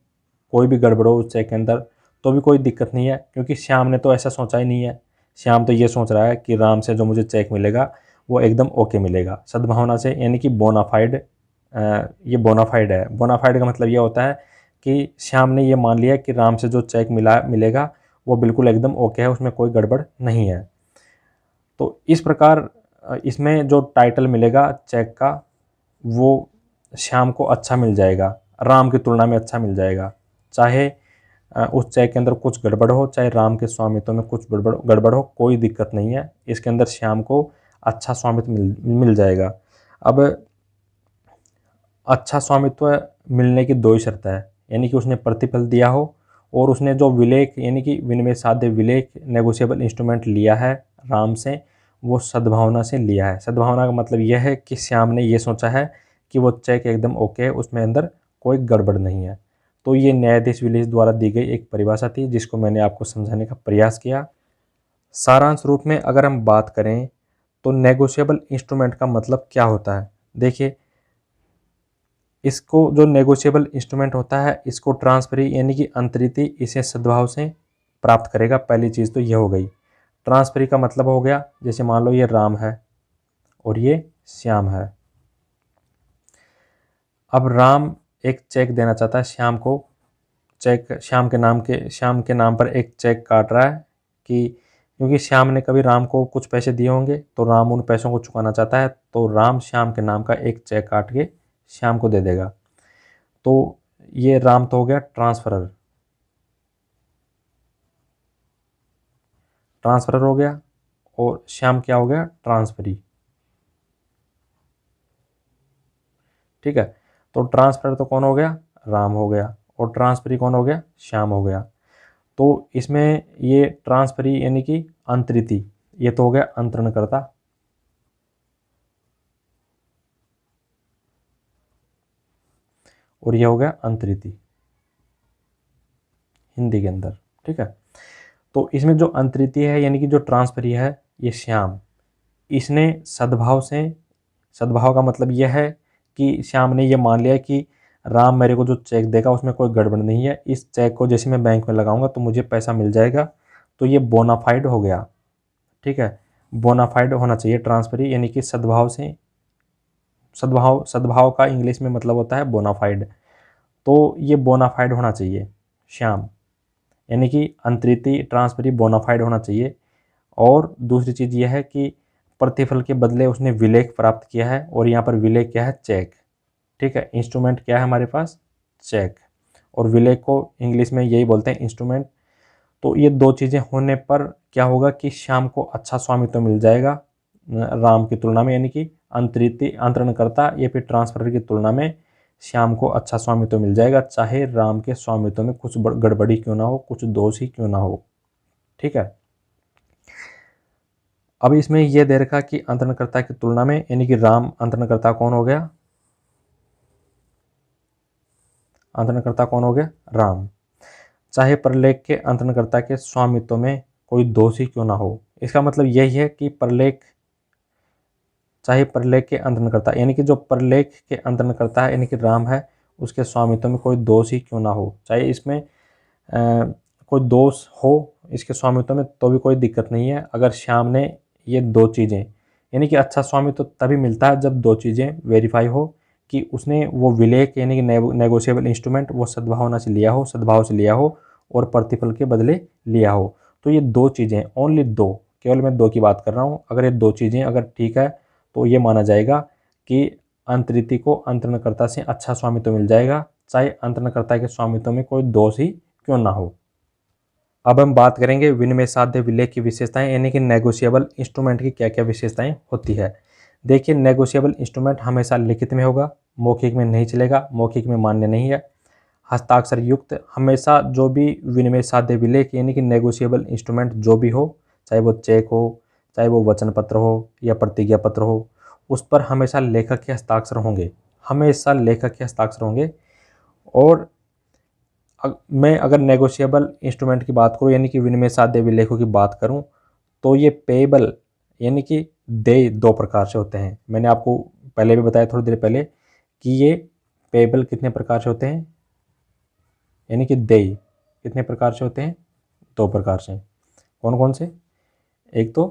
A: कोई भी गड़बड़ हो उस चेक के अंदर, तो भी कोई दिक्कत नहीं है, क्योंकि श्याम ने तो ऐसा सोचा ही नहीं है। श्याम तो ये सोच रहा है कि राम से जो मुझे चेक मिलेगा वो एकदम ओके मिलेगा सद्भावना से, यानी कि बोनाफाइड। ये बोनाफाइड है। बोनाफाइड का मतलब ये होता है कि श्याम ने ये मान लिया कि राम से जो चेक मिलेगा वो बिल्कुल एकदम ओके है, उसमें कोई गड़बड़ नहीं है। तो इस प्रकार इसमें जो टाइटल मिलेगा चेक का वो श्याम को अच्छा मिल जाएगा, राम की तुलना में अच्छा मिल जाएगा। चाहे उस चेक के अंदर कुछ गड़बड़ हो, चाहे राम के स्वामित्व में कुछ गड़बड़ हो, कोई दिक्कत नहीं है, इसके अंदर श्याम को अच्छा स्वामित्व मिल जाएगा। अब अच्छा स्वामित्व मिलने की दो ही शर्तें है, यानी कि उसने प्रतिफल दिया हो और उसने जो विलेख यानी कि विनिमय साध्य विलेख नेगोशिएबल इंस्ट्रूमेंट लिया है राम से वो सद्भावना से लिया है। सद्भावना का मतलब यह है कि श्याम ने ये सोचा है कि वो चेक एकदम ओके है, उसमें अंदर कोई गड़बड़ नहीं है। तो ये न्यायाधीश विलेज द्वारा दी गई एक परिभाषा थी जिसको मैंने आपको समझाने का प्रयास किया। सारांश रूप में अगर हम बात करें तो नेगोशिएबल इंस्ट्रूमेंट का मतलब क्या होता है। देखिए, इसको जो नेगोशिएबल इंस्ट्रूमेंट होता है इसको ट्रांसफरी यानी कि अंतरिति इसे सद्भाव से प्राप्त करेगा। पहली चीज़ तो ये हो गई। ट्रांसफरी का मतलब हो गया, जैसे मान लो ये राम है और ये श्याम है। अब राम एक चेक देना चाहता है श्याम को, चेक श्याम के नाम पर एक चेक काट रहा है कि क्योंकि श्याम ने कभी राम को कुछ पैसे दिए होंगे तो राम उन पैसों को चुकाना चाहता है, तो राम श्याम के नाम का एक चेक काट के श्याम को दे देगा। तो ये राम तो हो गया ट्रांसफरर हो गया और श्याम क्या हो गया, ट्रांसफरी। ठीक है, तो ट्रांसफरर तो कौन हो गया, राम हो गया, और ट्रांसफरी कौन हो गया, श्याम हो गया। तो इसमें ये ट्रांसफरी यानी कि अंतरिति ये तो हो गया अंतरणकर्ता, और ये हो गया अंतरिति हिंदी के अंदर। ठीक है, तो इसमें जो अंतरिति है यानी कि जो ट्रांसफरी है, ये श्याम, इसने सद्भाव से, सद्भाव का मतलब यह है कि श्याम ने ये मान लिया कि राम मेरे को जो चेक देगा उसमें कोई गड़बड़ नहीं है, इस चेक को जैसे मैं बैंक में लगाऊंगा तो मुझे पैसा मिल जाएगा, तो ये बोनाफाइड हो गया। ठीक है, बोनाफाइड होना चाहिए ट्रांसफरी, यानी कि सद्भाव से, सद्भाव, सद्भाव का इंग्लिश में मतलब होता है बोनाफाइड, तो ये बोनाफाइड होना चाहिए श्याम, यानी कि अंतरिति ट्रांसफरी बोनाफाइड होना चाहिए। और दूसरी चीज़ यह है कि प्रतिफल के बदले उसने विलेख प्राप्त किया है, और यहाँ पर विलेख क्या है, चेक। ठीक है, इंस्ट्रूमेंट क्या है हमारे पास, चेक, और विलेख को इंग्लिश में यही बोलते हैं इंस्ट्रूमेंट। तो ये दो चीज़ें होने पर क्या होगा कि श्याम को अच्छा स्वामित्व मिल जाएगा राम की तुलना में, यानी कि अंतरिति अंतरणकर्ता या फिर ट्रांसफर की तुलना में श्याम को अच्छा स्वामित्व मिल जाएगा, चाहे राम के स्वामित्व में कुछ गड़बड़ी क्यों ना हो, कुछ दोष ही क्यों ना हो। ठीक है, अब इसमें यह दे रखा कि अंतरणकर्ता की तुलना में, यानी कि राम अंतरणकर्ता कौन हो गया, अंतरणकर्ता कौन हो गया, राम, चाहे प्रलेख के अंतरणकर्ता के स्वामित्व में कोई दोष ही क्यों ना हो। इसका मतलब यही है कि प्रलेख, चाहे प्रलेख के अंतरणकर्ता, यानी कि जो प्रलेख के अंतरणकर्ता है यानी कि राम है, उसके स्वामित्व में कोई दोष ही क्यों ना हो, चाहे इसमें कोई दोष हो इसके स्वामित्व में तो भी कोई दिक्कत नहीं है, अगर श्याम ने ये दो चीज़ें, यानी कि अच्छा स्वामित्व तभी मिलता है जब दो चीज़ें वेरीफाई हो कि उसने वो विलेख यानी कि नेगोशिएबल इंस्ट्रूमेंट वो सद्भावना से लिया हो, सद्भाव से लिया हो, और प्रतिफल के बदले लिया हो। तो ये दो चीज़ें, ओनली दो, केवल मैं दो की बात कर रहा हूँ, अगर ये दो चीज़ें अगर ठीक है तो ये माना जाएगा कि अंतरिति को अंतरणकर्ता से अच्छा स्वामित्व मिल जाएगा, चाहे अंतरणकर्ता के स्वामित्व में कोई दोष ही क्यों ना हो। अब हम बात करेंगे विनिमय साध्य विलेख की विशेषताएं, यानी कि नेगोशिएबल इंस्ट्रूमेंट की क्या क्या विशेषताएं होती है। देखिए, नेगोशिएबल इंस्ट्रूमेंट हमेशा लिखित में होगा, मौखिक में नहीं चलेगा, मौखिक में मान्य नहीं है। हस्ताक्षर युक्त, हमेशा जो भी विनिमय साध्य विलेख यानी कि नेगोशिएबल इंस्ट्रूमेंट जो भी हो, चाहे वो चेक हो, चाहे वो वचन पत्र हो या प्रतिज्ञा पत्र हो, उस पर हमेशा लेखक के हस्ताक्षर होंगे, हमेशा लेखक के हस्ताक्षर होंगे। और मैं अगर नेगोशिएबल इंस्ट्रूमेंट की बात करूं यानी कि विनिमय साध्य विलेखों की बात करूं, तो ये पेएबल यानी कि देय दो प्रकार से होते हैं। मैंने आपको पहले भी बताया थोड़ी देर पहले कि ये पेएबल कितने प्रकार से होते हैं, यानी कि देय कितने प्रकार से होते हैं, दो प्रकार से। कौन कौन से, एक तो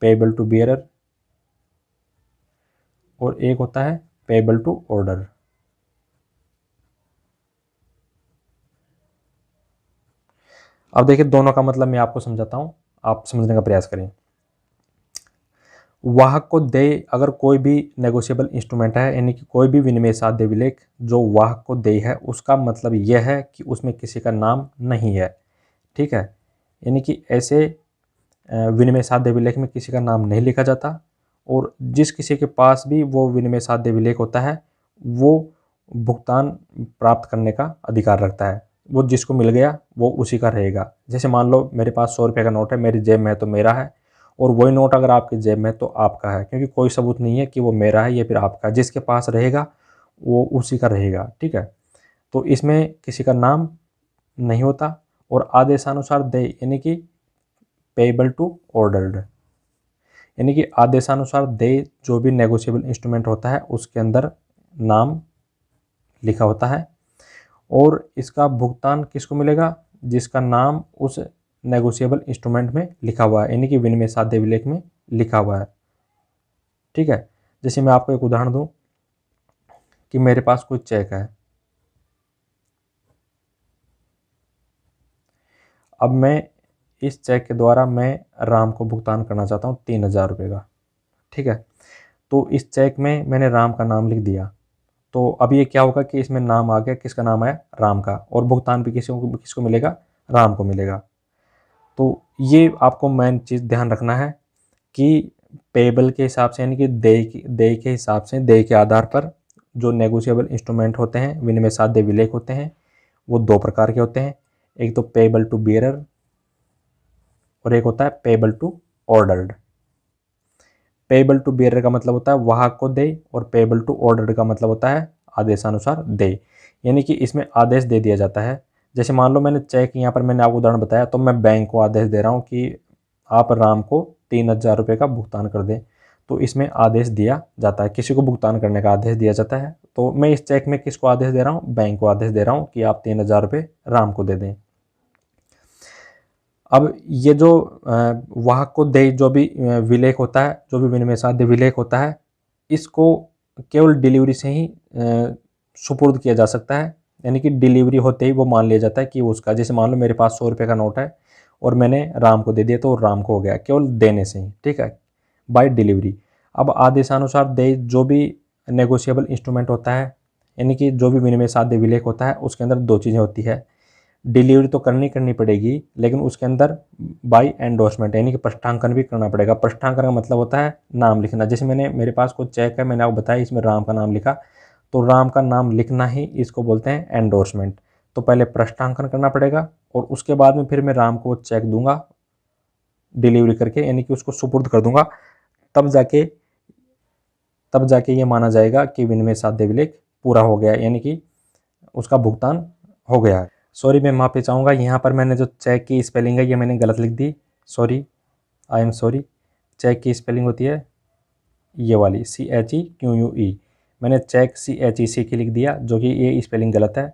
A: पेएबल टू बियरर, और एक होता है पेएबल टू ऑर्डर। अब देखिए, दोनों का मतलब मैं आपको समझाता हूं, आप समझने का प्रयास करें। वाहक को देय, अगर कोई भी नेगोशिएबल इंस्ट्रूमेंट है यानी कि कोई भी विनिमय साध्य विलेख जो वाहक को देय है, उसका मतलब यह है कि उसमें किसी का नाम नहीं है। ठीक है, यानी कि ऐसे विनिमय साध्य विलेख में किसी का नाम नहीं लिखा जाता, और जिस किसी के पास भी वो विनिमय साध्य विलेख होता है वो भुगतान प्राप्त करने का अधिकार रखता है, वो जिसको मिल गया वो उसी का रहेगा। जैसे मान लो मेरे पास 100 रुपये का नोट है, मेरी जेब में है तो मेरा है, और वही नोट अगर आपकी जेब में है तो आपका है, क्योंकि कोई सबूत नहीं है कि वो मेरा है या फिर आपका है, जिसके पास रहेगा वो उसी का रहेगा। ठीक है, तो इसमें किसी का नाम नहीं होता। और आदेशानुसार देय यानी कि पेएबल टू ऑर्डर्ड, यानी कि आदेशानुसार देय जो भी नेगोशिएबल इंस्ट्रूमेंट होता है उसके अंदर नाम लिखा होता है, और इसका भुगतान किसको मिलेगा, जिसका नाम उस नेगोशिएबल इंस्ट्रूमेंट में लिखा हुआ है, यानी कि विनिमय साध्य विलेख में लिखा हुआ है। ठीक है, जैसे मैं आपको एक उदाहरण दूं कि मेरे पास कोई चेक है, अब मैं इस चेक के द्वारा मैं राम को भुगतान करना चाहता हूँ 3000 रुपये का। ठीक है, तो इस चेक में मैंने राम का नाम लिख दिया, तो अब ये क्या होगा कि इसमें नाम आ गया, किसका नाम आया, राम का, और भुगतान भी किसको मिलेगा, राम को मिलेगा। तो ये आपको मेन चीज़ ध्यान रखना है कि पेएबल के हिसाब से यानी कि देय के हिसाब से, देय के आधार पर जो नेगोशिएबल इंस्ट्रूमेंट होते हैं, विनिमय साध्य विलेख होते हैं, वो दो प्रकार के होते हैं। एक तो पेएबल टू बियरर और एक होता है payable to ordered. Payable to bearer का मतलब होता है वाहक को दे, और पेएबल टू ऑर्डर्ड का मतलब होता है आदेशानुसार दे, यानी कि इसमें आदेश दे दिया जाता है। जैसे मान लो मैंने चेक, यहाँ पर मैंने आपको उदाहरण बताया, तो मैं बैंक को आदेश दे रहा हूँ कि आप राम को 3,000 रुपये का भुगतान कर दें, तो इसमें आदेश दिया जाता है, किसी को भुगतान करने का आदेश दिया जाता है। तो मैं इस चेक में किसको आदेश दे रहा हूँ, बैंक को आदेश दे रहा हूँ कि आप 3,000 रुपये राम को दे दें। अब ये जो वाहक को दे जो भी विलेख होता है, जो भी विनिमय साध्य विलेख होता है, इसको केवल डिलीवरी से ही सुपुर्द किया जा सकता है, यानी कि डिलीवरी होते ही वो मान लिया जाता है कि उसका। जैसे मान लो मेरे पास 100 रुपये का नोट है और मैंने राम को दे दिया, तो राम को हो गया केवल देने से ही, ठीक है, बाय डिलीवरी। अब आदेशानुसार दे जो भी नेगोशिएबल इंस्ट्रूमेंट होता है, यानी कि जो भी विनिमय साध्य विलेख होता है, उसके अंदर दो चीज़ें होती है। डिलीवरी तो करनी पड़ेगी, लेकिन उसके अंदर बाय एंडोर्समेंट, यानी कि पृष्ठांकन भी करना पड़ेगा। पृष्ठांकन का मतलब होता है नाम लिखना। जैसे मेरे पास कोई चेक है, मैंने आपको बताया इसमें राम का नाम लिखा, तो राम का नाम लिखना ही इसको बोलते हैं एंडोर्समेंट। तो पहले पृष्ठांकन करना पड़ेगा, और उसके बाद में फिर मैं राम को चेक दूंगा डिलीवरी करके, यानी कि उसको सुपुर्द कर दूंगा, तब जाके ये माना जाएगा कि विनिमय साध्य विलेख पूरा हो गया, यानी कि उसका भुगतान हो गया है। सॉरी, मैं माफ़ी चाहूँगा, यहाँ पर मैंने जो चेक की स्पेलिंग है ये मैंने गलत लिख दी, sorry, I am sorry. Check की स्पेलिंग होती है ये वाली CHEQUE, मैंने चेक CHEC लिख दिया, जो कि ये स्पेलिंग गलत है,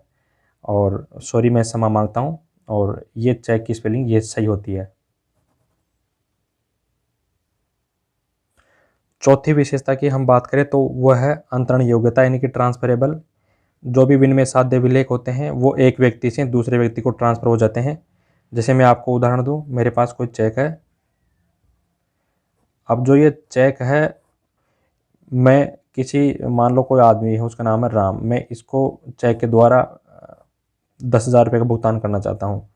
A: और सॉरी, मैं क्षमा मांगता हूँ। और ये चेक की स्पेलिंग ये सही होती है। चौथी विशेषता की हम बात करें तो वह है अंतरण योग्यता, यानी कि ट्रांसफरेबल। जो भी विनिमय साध्य विलेख होते हैं वो एक व्यक्ति से दूसरे व्यक्ति को ट्रांसफ़र हो जाते हैं। जैसे मैं आपको उदाहरण दूं, मेरे पास कोई चेक है, अब जो ये चेक है, मैं किसी, मान लो कोई आदमी है, उसका नाम है राम, मैं इसको चेक के द्वारा 10,000 रुपये का भुगतान करना चाहता हूँ।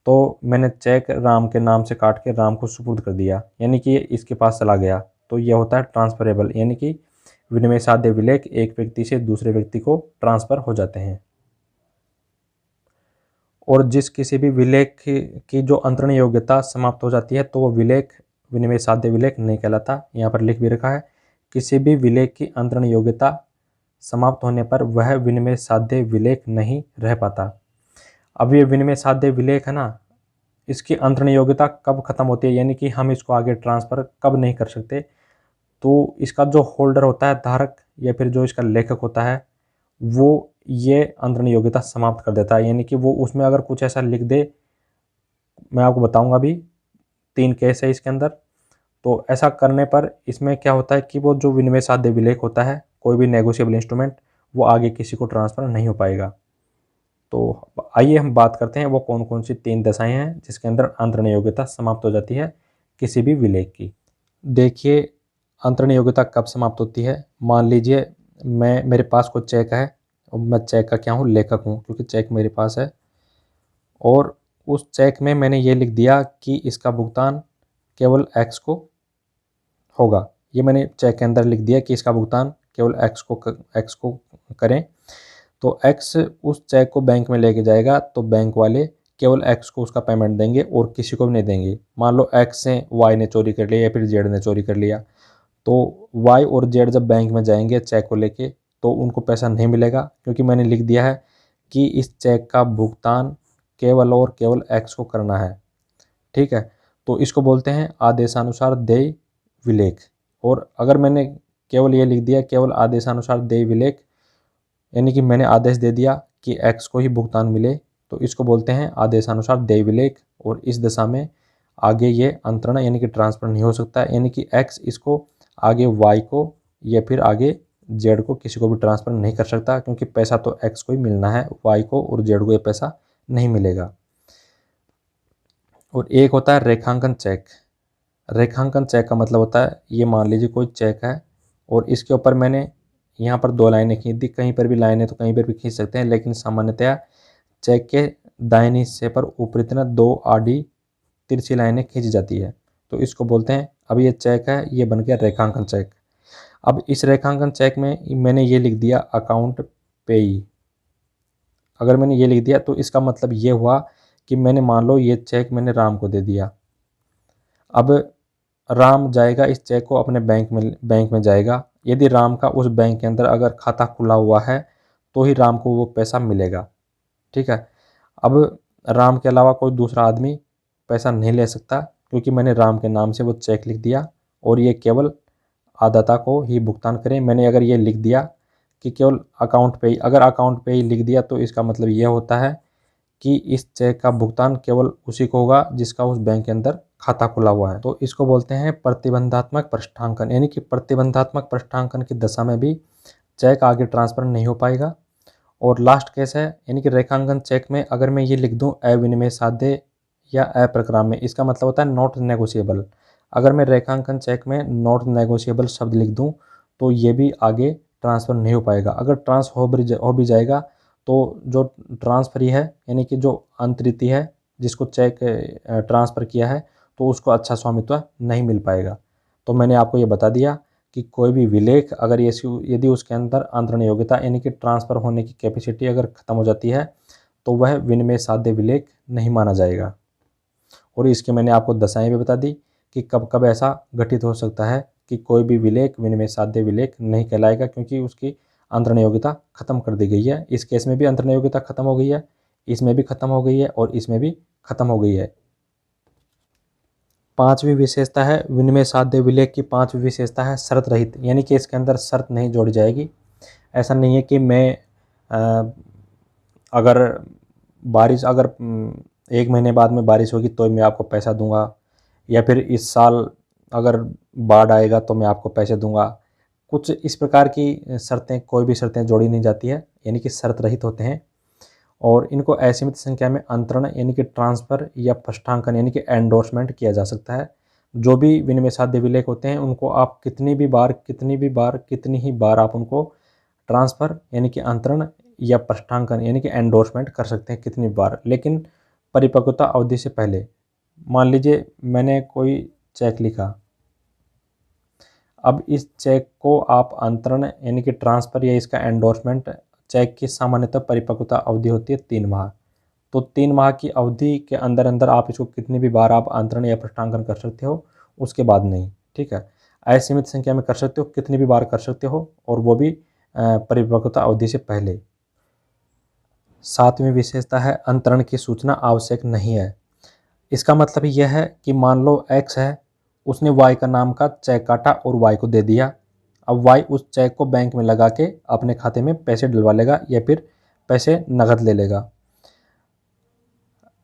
A: तो मैंने चेक राम के नाम से काट के राम को सुपुर्द कर दिया, यानी कि ये इसके पास चला गया, तो यह होता है ट्रांसफरेबल, यानी कि विनिमय साध्य विलेख एक व्यक्ति से दूसरे व्यक्ति को ट्रांसफ़र हो जाते हैं। और जिस किसी भी विलेख की जो अंतरण योग्यता समाप्त हो जाती है, तो वो विलेख विनिमय साध्य विलेख नहीं कहलाता। यहाँ पर लिख भी रखा है, किसी भी विलेख की अंतरण योग्यता समाप्त होने पर वह विनिमय साध्य विलेख नहीं रह पाता। अब ये विनिमय साध्य विलेख है ना, इसकी अंतरण योग्यता कब खत्म होती है, यानी कि हम इसको आगे ट्रांसफ़र कब नहीं कर सकते, तो इसका जो होल्डर होता है, धारक, या फिर जो इसका लेखक होता है, वो ये अंतरण योग्यता समाप्त कर देता है, यानी कि वो उसमें अगर कुछ ऐसा लिख दे, मैं आपको बताऊंगा अभी, 3 केस है इसके अंदर। तो ऐसा करने पर इसमें क्या होता है कि वो जो विनिमय साध्य विलेख होता है, कोई भी नेगोशिएबल इंस्ट्रूमेंट, वो आगे किसी को ट्रांसफ़र नहीं हो पाएगा। तो आइए हम बात करते हैं वो कौन कौन सी 3 दशाएं हैं जिसके अंदर अंतरण योग्यता समाप्त हो जाती है किसी भी विलेख की। देखिए, अंतरण योग्यता कब समाप्त होती है। मान लीजिए मेरे पास कोई चेक है, और मैं चेक का क्या हूँ, लेखक हूँ, क्योंकि चेक मेरे पास है, और उस चेक में मैंने ये लिख दिया कि इसका भुगतान केवल एक्स को होगा। ये मैंने चेक के अंदर लिख दिया कि इसका भुगतान केवल एक्स को करें। तो एक्स उस चेक को बैंक में लेके जाएगा, तो बैंक वाले केवल एक्स को उसका पेमेंट देंगे और किसी को भी नहीं देंगे। मान लो एक्स से वाई ने चोरी कर लिया या फिर जेड ने चोरी कर लिया, तो वाई और जेड जब बैंक में जाएंगे चेक को लेके, तो उनको पैसा नहीं मिलेगा, क्योंकि मैंने लिख दिया है कि इस चेक का भुगतान केवल और केवल एक्स को करना है, ठीक है। तो इसको बोलते हैं आदेशानुसार देय विलेख। और अगर मैंने केवल ये लिख दिया केवल आदेशानुसार देय विलेख, यानी कि मैंने आदेश दे दिया कि एक्स को ही भुगतान मिले, तो इसको बोलते हैं आदेशानुसार देय विलेख। और इस दशा में आगे ये अंतरण यानी कि ट्रांसफर नहीं हो सकता, यानी कि एक्स इसको आगे वाई को या फिर आगे जेड को किसी को भी ट्रांसफ़र नहीं कर सकता, क्योंकि पैसा तो एक्स को ही मिलना है, वाई को और जेड को ये पैसा नहीं मिलेगा। और एक होता है रेखांकन चेक। रेखांकन चेक का मतलब होता है, ये मान लीजिए कोई चेक है और इसके ऊपर मैंने यहाँ पर 2 लाइनें खींच दी, कहीं पर भी लाइनें तो कहीं पर भी खींच सकते हैं, लेकिन सामान्यतया चेक के दाहिने हिस्से पर ऊपरी तरफ 2 आड़ी तिरछी लाइनें खींची जाती है, तो इसको बोलते हैं। अब ये चेक है, ये बन गया रेखांकन चेक। अब इस रेखांकन चेक में मैंने ये लिख दिया अकाउंट पेई। अगर मैंने ये लिख दिया तो इसका मतलब ये हुआ कि मैंने, मान लो ये चेक मैंने राम को दे दिया, अब राम जाएगा इस चेक को अपने बैंक में जाएगा। यदि राम का उस बैंक के अंदर अगर खाता खुला हुआ है तो ही राम को वो पैसा मिलेगा। ठीक है। अब राम के अलावा कोई दूसरा आदमी पैसा नहीं ले सकता, क्योंकि मैंने राम के नाम से वो चेक लिख दिया और ये केवल आदाता को ही भुगतान करें। मैंने अगर ये लिख दिया कि केवल अकाउंट पे ही, अगर अकाउंट पे ही लिख दिया तो इसका मतलब ये होता है कि इस चेक का भुगतान केवल उसी को होगा जिसका उस बैंक के अंदर खाता खुला हुआ है। तो इसको बोलते हैं प्रतिबंधात्मक पृष्ठांकन, यानी कि प्रतिबंधात्मक पृष्ठांकन की दशा में भी चेक आगे ट्रांसफर नहीं हो पाएगा। और लास्ट केस है, यानी कि रेखांकन चेक में अगर मैं ये लिख दूं अविनिमेय साध्य या अप्रक्राम्य में, इसका मतलब होता है नॉट नेगोशिएबल। अगर मैं रेखांकन चेक में नॉट नेगोशिएबल शब्द लिख दूं तो ये भी आगे ट्रांसफ़र नहीं हो पाएगा। अगर हो भी जाएगा तो जो ट्रांसफरी है, यानी कि जो अंतरिती है जिसको चेक ट्रांसफ़र किया है, तो उसको अच्छा स्वामित्व नहीं मिल पाएगा। तो मैंने आपको ये बता दिया कि कोई भी विलेख अगर यदि उसके अंदर अंतरण योग्यता यानी कि ट्रांसफ़र होने की कैपेसिटी अगर ख़त्म हो जाती है तो वह विनिमय साध्य विलेख नहीं माना जाएगा। और इसके मैंने आपको दशाएं भी बता दी कि कब कब ऐसा घटित हो सकता है कि कोई भी विलेख विनिमय साध्य विलेख नहीं कहलाएगा, क्योंकि उसकी अंतरण योग्यता खत्म कर दी गई है। इस केस में भी अंतरण योग्यता खत्म हो गई है, इसमें भी खत्म हो गई है और इसमें भी खत्म हो गई है। पांचवी विशेषता है विनिमय साध्य विलेख की पांचवी विशेषता है शर्त रहित, यानी कि इसके अंदर शर्त नहीं जोड़ी जाएगी। ऐसा नहीं है कि मैं अगर बारिश अगर 1 महीने बाद में बारिश होगी तो मैं आपको पैसा दूंगा, या फिर इस साल अगर बाढ़ आएगा तो मैं आपको पैसे दूंगा। कुछ इस प्रकार की शर्तें, कोई भी शर्तें जोड़ी नहीं जाती है, यानी कि शर्त रहित होते हैं। और इनको असीमित संख्या में अंतरण यानी कि ट्रांसफ़र या पृष्ठांकन यानी कि एंडोर्समेंट किया जा सकता है। जो भी विनिमय साध्य विलेख होते हैं उनको आप कितनी ही बार आप उनको ट्रांसफ़र यानी कि अंतरण या पृष्ठांकन यानी कि एंडोर्समेंट कर सकते हैं कितनी बार, लेकिन परिपक्वता अवधि से पहले। मान लीजिए मैंने कोई चेक लिखा, अब इस चेक को आप अंतरण यानी कि ट्रांसफ़र या इसका एंडोर्समेंट, चेक की सामान्यतः परिपक्वता अवधि होती है 3 माह। तो 3 माह की अवधि के अंदर अंदर आप इसको कितनी भी बार आप अंतरण या पृष्ठांकन कर सकते हो, उसके बाद नहीं। ठीक है। असीमित संख्या में कर सकते हो, कितनी भी बार कर सकते हो, और वो भी परिपक्वता अवधि से पहले। सातवीं विशेषता है अंतरण की सूचना आवश्यक नहीं है। इसका मतलब यह है कि मान लो एक्स है, उसने वाई का नाम का चेक काटा और वाई को दे दिया। अब वाई उस चेक को बैंक में लगा के अपने खाते में पैसे डलवा लेगा या फिर पैसे नकद ले लेगा।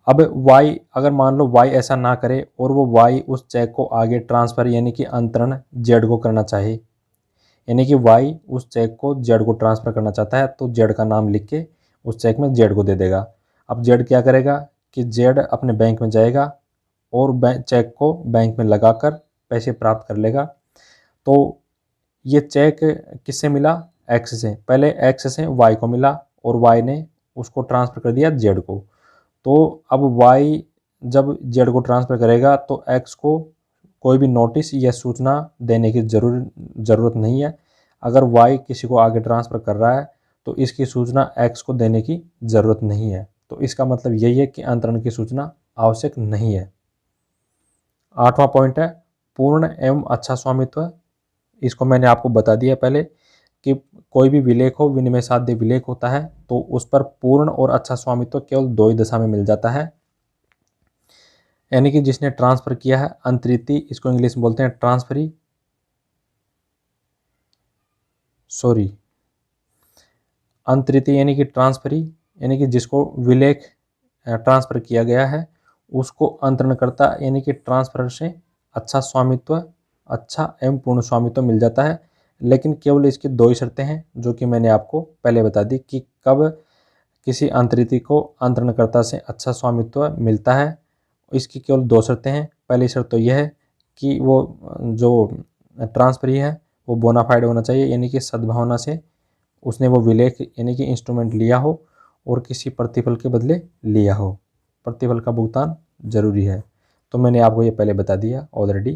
A: अब वाई, अगर मान लो वाई ऐसा ना करे और वो वाई उस चेक को आगे ट्रांसफ़र यानी कि अंतरण जेड को करना चाहे, यानी कि वाई उस चेक को जेड को ट्रांसफ़र करना चाहता है, तो जेड का नाम लिख के उस चेक में जेड को दे देगा। अब जेड क्या करेगा कि जेड अपने बैंक में जाएगा और चेक को बैंक में लगाकर पैसे प्राप्त कर लेगा। तो ये चेक किससे मिला? एक्स से। पहले एक्स से वाई को मिला और वाई ने उसको ट्रांसफ़र कर दिया जेड को। तो अब वाई जब जेड को ट्रांसफ़र करेगा तो एक्स को कोई भी नोटिस या सूचना देने की ज़रूरत नहीं है। अगर वाई किसी को आगे ट्रांसफ़र कर रहा है तो इसकी सूचना एक्स को देने की ज़रूरत नहीं है। तो इसका मतलब यही है कि अंतरण की सूचना आवश्यक नहीं है। 8वां पॉइंट है पूर्ण एवं अच्छा स्वामित्व। इसको मैंने आपको बता दिया पहले कि कोई भी विलेख हो, विनिमय साध्य विलेख होता है, तो उस पर पूर्ण और अच्छा स्वामित्व केवल 2 ही दशा में मिल जाता है, यानी कि जिसने ट्रांसफ़र किया है अंतरिती, इसको इंग्लिश में बोलते हैं ट्रांसफरी, अंतरिती यानी कि ट्रांसफरी, यानी कि जिसको विलेख ट्रांसफ़र किया गया है उसको अंतरणकर्ता यानी कि ट्रांसफरर से अच्छा स्वामित्व, अच्छा एवं पूर्ण स्वामित्व मिल जाता है। लेकिन केवल इसकी 2 ही शर्तें हैं जो कि मैंने आपको पहले बता दी कि कब किसी अंतरिती को अंतरणकर्ता से अच्छा स्वामित्व मिलता है। इसकी केवल 2 शर्तें हैं। पहली शर्त तो यह है कि वो जो ट्रांसफरी है वो बोनाफाइड होना चाहिए, यानी कि सद्भावना से उसने वो विलेख यानी कि इंस्ट्रूमेंट लिया हो और किसी प्रतिफल के बदले लिया हो। प्रतिफल का भुगतान जरूरी है। तो मैंने आपको ये पहले बता दिया ऑलरेडी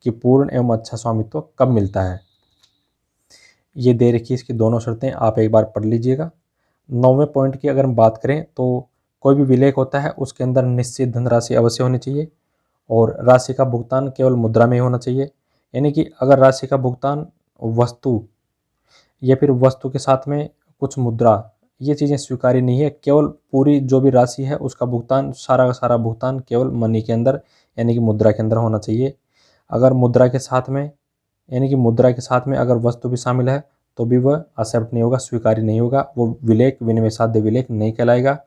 A: कि पूर्ण एवं अच्छा स्वामित्व कब मिलता है। ये दे रखी इसकी दोनों शर्तें, आप एक बार पढ़ लीजिएगा। 9वें पॉइंट की अगर हम बात करें तो कोई भी विलेख होता है उसके अंदर निश्चित धनराशि अवश्य होनी चाहिए और राशि का भुगतान केवल मुद्रा में ही होना चाहिए, यानी कि अगर राशि का भुगतान वस्तु या फिर वस्तु के साथ में कुछ मुद्रा, ये चीज़ें स्वीकार्य नहीं है। केवल पूरी जो भी राशि है उसका भुगतान, सारा का सारा भुगतान केवल मनी के अंदर यानी कि मुद्रा के अंदर होना चाहिए। अगर मुद्रा के साथ में यानी कि मुद्रा के साथ में अगर वस्तु भी शामिल है तो भी वह एक्सेप्ट नहीं होगा, स्वीकार्य नहीं होगा, वो विलेख विनिमय साध्य विलेख नहीं कहलाएगा।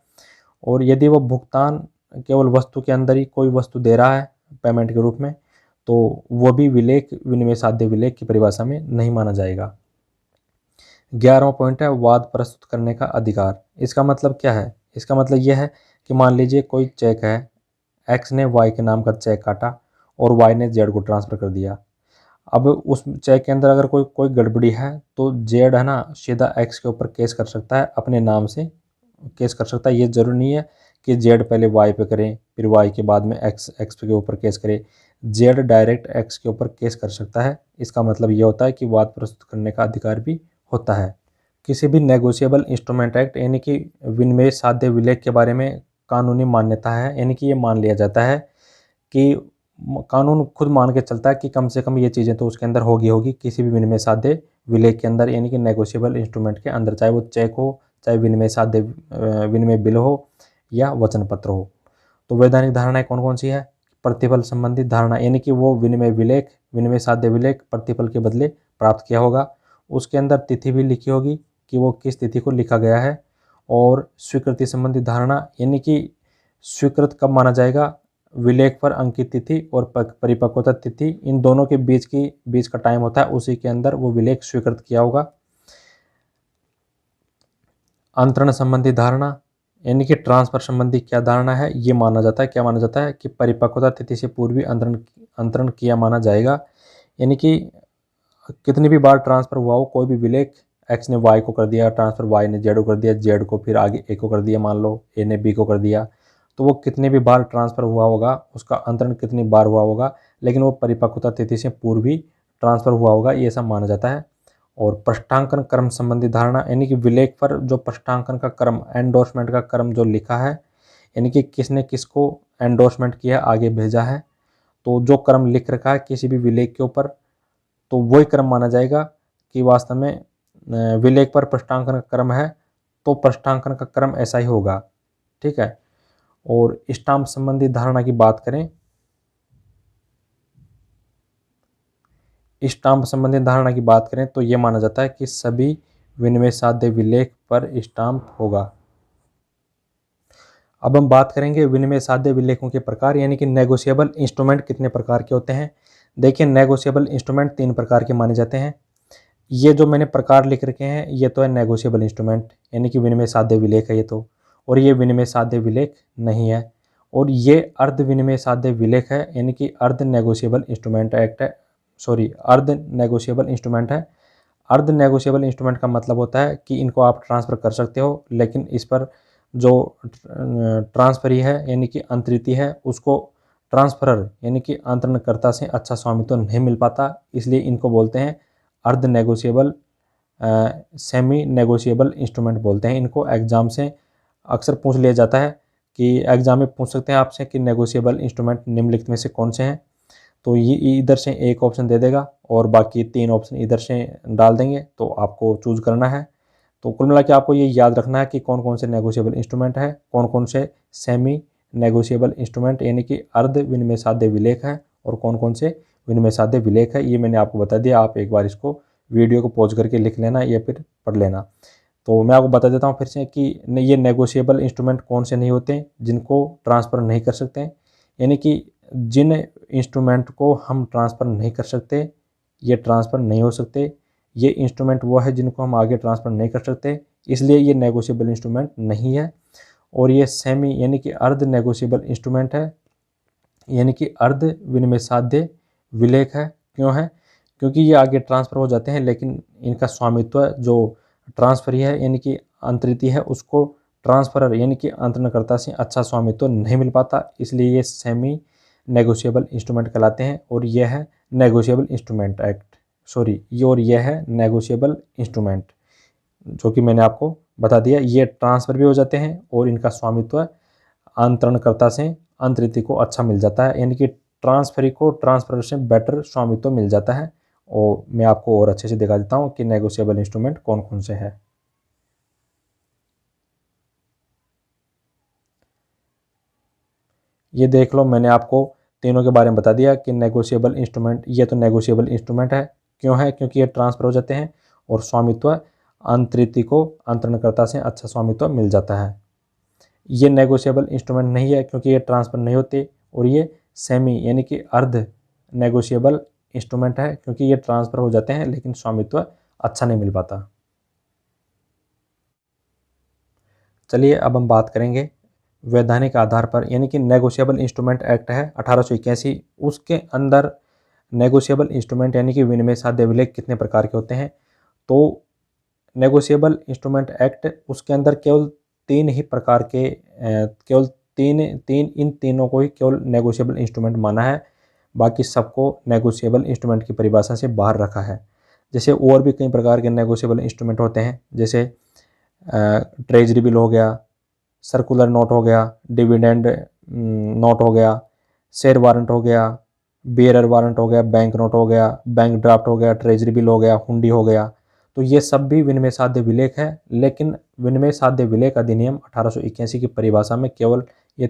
A: और यदि वह भुगतान केवल वस्तु के अंदर ही कोई वस्तु दे रहा है पेमेंट के रूप में, तो वह भी विलेख विनिमय साध्य विलेख की परिभाषा में नहीं माना जाएगा। 11वां पॉइंट है वाद प्रस्तुत करने का अधिकार। इसका मतलब क्या है? इसका मतलब यह है कि मान लीजिए कोई चेक है, एक्स ने वाई के नाम का चेक काटा और वाई ने जेड को ट्रांसफ़र कर दिया। अब उस चेक के अंदर अगर कोई गड़बड़ी है तो जेड है ना सीधा एक्स के ऊपर केस कर सकता है, अपने नाम से केस कर सकता है। ये जरूरी नहीं है कि जेड पहले वाई पे करें फिर वाई के बाद में एक्स के ऊपर केस करे, जेड डायरेक्ट एक्स के ऊपर केस कर सकता है। इसका मतलब ये होता है कि वाद प्रस्तुत करने का अधिकार भी होता है। किसी भी नेगोशिएबल इंस्ट्रूमेंट एक्ट यानी कि विनिमय साध्य विलेख के बारे में कानूनी मान्यता है, यानी कि ये मान लिया जाता है कि कानून खुद मान के चलता है कि कम से कम ये चीज़ें तो उसके अंदर होगी किसी भी विनिमय साध्य विलेख के अंदर, यानी कि नेगोशिएबल इंस्ट्रूमेंट के अंदर, चाहे वो चेक हो, चाहे विनिमय साध्य विनिमय बिल हो या वचन पत्र हो। तो वैधानिक धारणाएं कौन कौन सी है? प्रतिफल संबंधित धारणा, यानी कि वो विनिमय विलेख विनिमय साध्य विलेख प्रतिफल के बदले प्राप्त किया होगा, उसके अंदर तिथि भी लिखी होगी कि वो किस तिथि को लिखा गया है। और स्वीकृति संबंधी धारणा, यानी कि स्वीकृत कब माना जाएगा, विलेख पर अंकित तिथि और परिपक्वता तिथि, इन दोनों के बीच का टाइम होता है, उसी के अंदर वो विलेख स्वीकृत किया होगा। अंतरण संबंधी धारणा, यानी कि ट्रांसफर संबंधी क्या धारणा है, ये माना जाता है, क्या माना जाता है कि परिपक्वता तिथि से पूर्व ही अंतरण किया माना जाएगा। यानी कि कितनी भी बार ट्रांसफर हुआ हो कोई भी विलेख, एक्स ने वाई को कर दिया ट्रांसफर, वाई ने जेड को कर दिया, जेड को फिर आगे ए को कर दिया, मान लो ए ने बी को कर दिया, तो वो कितने भी बार ट्रांसफर हुआ होगा, उसका अंतरण कितनी बार हुआ होगा, लेकिन वो परिपक्वता तिथि से पूर्व ही ट्रांसफर हुआ होगा, ये सब माना जाता है। और पृष्ठांकन क्रम संबंधी धारणा, यानी कि विलेख पर जो पृष्ठांकन का क्रम, एंडोर्समेंट का क्रम जो लिखा है, यानी कि किसने किसको एंडोर्समेंट किया, आगे भेजा है, तो जो क्रम लिख रखा है किसी भी विलेख के ऊपर, तो वही क्रम माना जाएगा कि वास्तव में विलेख पर पृष्ठांकन का क्रम है, तो पृष्ठांकन का क्रम ऐसा ही होगा। ठीक है। और स्टाम्प संबंधी धारणा की बात करें, स्टाम्प संबंधी धारणा की बात करें तो ये माना जाता है कि सभी विनिमय साध्य विलेख पर स्टाम्प होगा। अब हम बात करेंगे विनिमय साध्य विलेखों के प्रकार, यानी कि नेगोशिएबल इंस्ट्रूमेंट कितने प्रकार के होते हैं। देखिए, नेगोशिएबल इंस्ट्रूमेंट 3 प्रकार के माने जाते हैं। ये जो मैंने प्रकार लिख रखे हैं ये तो है नेगोशिएबल इंस्ट्रूमेंट, यानी कि विनिमय साध्य विलेख है ये तो, और ये विनिमय साध्य विलेख नहीं है। और ये अर्ध विनिमय साध्य विलेख है, यानी कि अर्ध नेगोशिएबल इंस्ट्रूमेंट एक्ट है, सॉरी अर्ध नेगोशिएबल इंस्ट्रूमेंट है। अर्ध नेगोशिएबल इंस्ट्रूमेंट का मतलब होता है कि इनको आप ट्रांसफ़र कर सकते हो, लेकिन इस पर जो ट्रांसफरी है यानी कि अंतरिती है उसको ट्रांसफरर यानी कि अंतरणकर्ता से अच्छा स्वामित्व नहीं मिल पाता, इसलिए इनको बोलते हैं अर्ध नेगोशिएबल सेमी नेगोशिएबल इंस्ट्रूमेंट बोलते हैं। इनको एग्जाम से अक्सर पूछ लिया जाता है कि एग्जाम में पूछ सकते हैं आपसे कि नेगोशिएबल इंस्ट्रूमेंट निम्नलिखित में से कौन से हैं, तो ये इधर से एक ऑप्शन दे देगा और बाकी 3 ऑप्शन इधर से डाल देंगे, तो आपको चूज़ करना है। तो कुल मिला के आपको ये याद रखना है कि कौन कौन से नेगोशिएबल इंस्ट्रूमेंट है, कौन कौन से सेमी नेगोशिएबल इंस्ट्रूमेंट यानी कि अर्ध विनिमय साध्य विलेख है और कौन कौन से विनिमय साध्य विलेख है, ये मैंने आपको बता दिया। आप एक बार इसको वीडियो को पॉज करके लिख लेना या फिर पढ़ लेना। तो मैं आपको बता देता हूँ फिर से कि ये नेगोशिएबल इंस्ट्रूमेंट कौन से नहीं होते, जिनको ट्रांसफ़र नहीं कर सकते, यानी कि जिन इंस्ट्रूमेंट को हम ट्रांसफ़र नहीं कर सकते, ये ट्रांसफ़र नहीं हो सकते, ये इंस्ट्रूमेंट वो है जिनको हम आगे ट्रांसफ़र नहीं कर सकते, इसलिए ये नेगोशिएबल इंस्ट्रूमेंट नहीं है। और ये सेमी यानी कि अर्ध नेगोशिएबल इंस्ट्रूमेंट है, यानी कि अर्ध विनिमय साध्य विलेख है। क्यों है? क्योंकि ये आगे ट्रांसफ़र हो जाते हैं, लेकिन इनका स्वामित्व जो ट्रांसफरी है यानी कि अंतरिती है उसको ट्रांसफरर यानी कि अंतरणकर्ता से अच्छा स्वामित्व नहीं मिल पाता, इसलिए ये सेमी नेगोशिएबल इंस्ट्रूमेंट कहलाते हैं। और यह है नेगोशिएबल इंस्ट्रूमेंट एक्ट, सॉरी ये, और यह है नेगोशिएबल इंस्ट्रूमेंट जो कि मैंने आपको बता दिया। ये ट्रांसफ़र भी हो जाते हैं और इनका स्वामित्व अंतरणकर्ता से अंतरिती को अच्छा मिल जाता है, यानी कि ट्रांसफरी को ट्रांसफर से बेटर स्वामित्व मिल जाता है। और मैं आपको और अच्छे से दिखा देता हूँ कि नेगोशिएबल इंस्ट्रूमेंट कौन कौन से हैं। ये देख लो, मैंने आपको तीनों के बारे में बता दिया कि नेगोशिएबल इंस्ट्रूमेंट, ये तो नेगोशिएबल इंस्ट्रूमेंट है। क्यों है? क्योंकि ये ट्रांसफर हो जाते हैं और स्वामित्व अंतरिति को अंतरणकर्ता से अच्छा स्वामित्व मिल जाता है। ये नेगोशिएबल इंस्ट्रूमेंट नहीं है क्योंकि ये ट्रांसफर नहीं होते। और ये सेमी यानी कि अर्ध नेगोशिएबल इंस्ट्रूमेंट है क्योंकि ये ट्रांसफर हो जाते हैं लेकिन स्वामित्व अच्छा नहीं मिल पाता। चलिए अब हम बात करेंगे वैधानिक आधार पर, यानी कि नेगोशिएबल इंस्ट्रूमेंट एक्ट है 1881, उसके अंदर नेगोशिएबल इंस्ट्रूमेंट यानी कि विनिमय साध्य अभिलेख कितने प्रकार के होते हैं। तो नेगोशिएबल इंस्ट्रूमेंट एक्ट, उसके अंदर केवल तीन ही प्रकार के केवल इन तीनों को ही केवल नेगोशिएबल इंस्ट्रूमेंट माना है, बाकी सबको नेगोशिएबल इंस्ट्रूमेंट की परिभाषा से बाहर रखा है। जैसे और भी कई प्रकार के नेगोशिएबल इंस्ट्रूमेंट होते हैं, जैसे ट्रेजरी बिल हो गया, सर्कुलर नोट हो गया, डिविडेंड नोट हो गया, शेयर वारंट हो गया, बेयरर वारंट हो गया, बैंक नोट हो गया, बैंक ड्राफ्ट हो गया, ट्रेजरी बिल हो गया, हुंडी हो गया। तो ये सब भी विनिमय साध्य विलेख है, लेकिन विनिमय साध्य विलेख अधिनियम 1881 की परिभाषा में केवल ये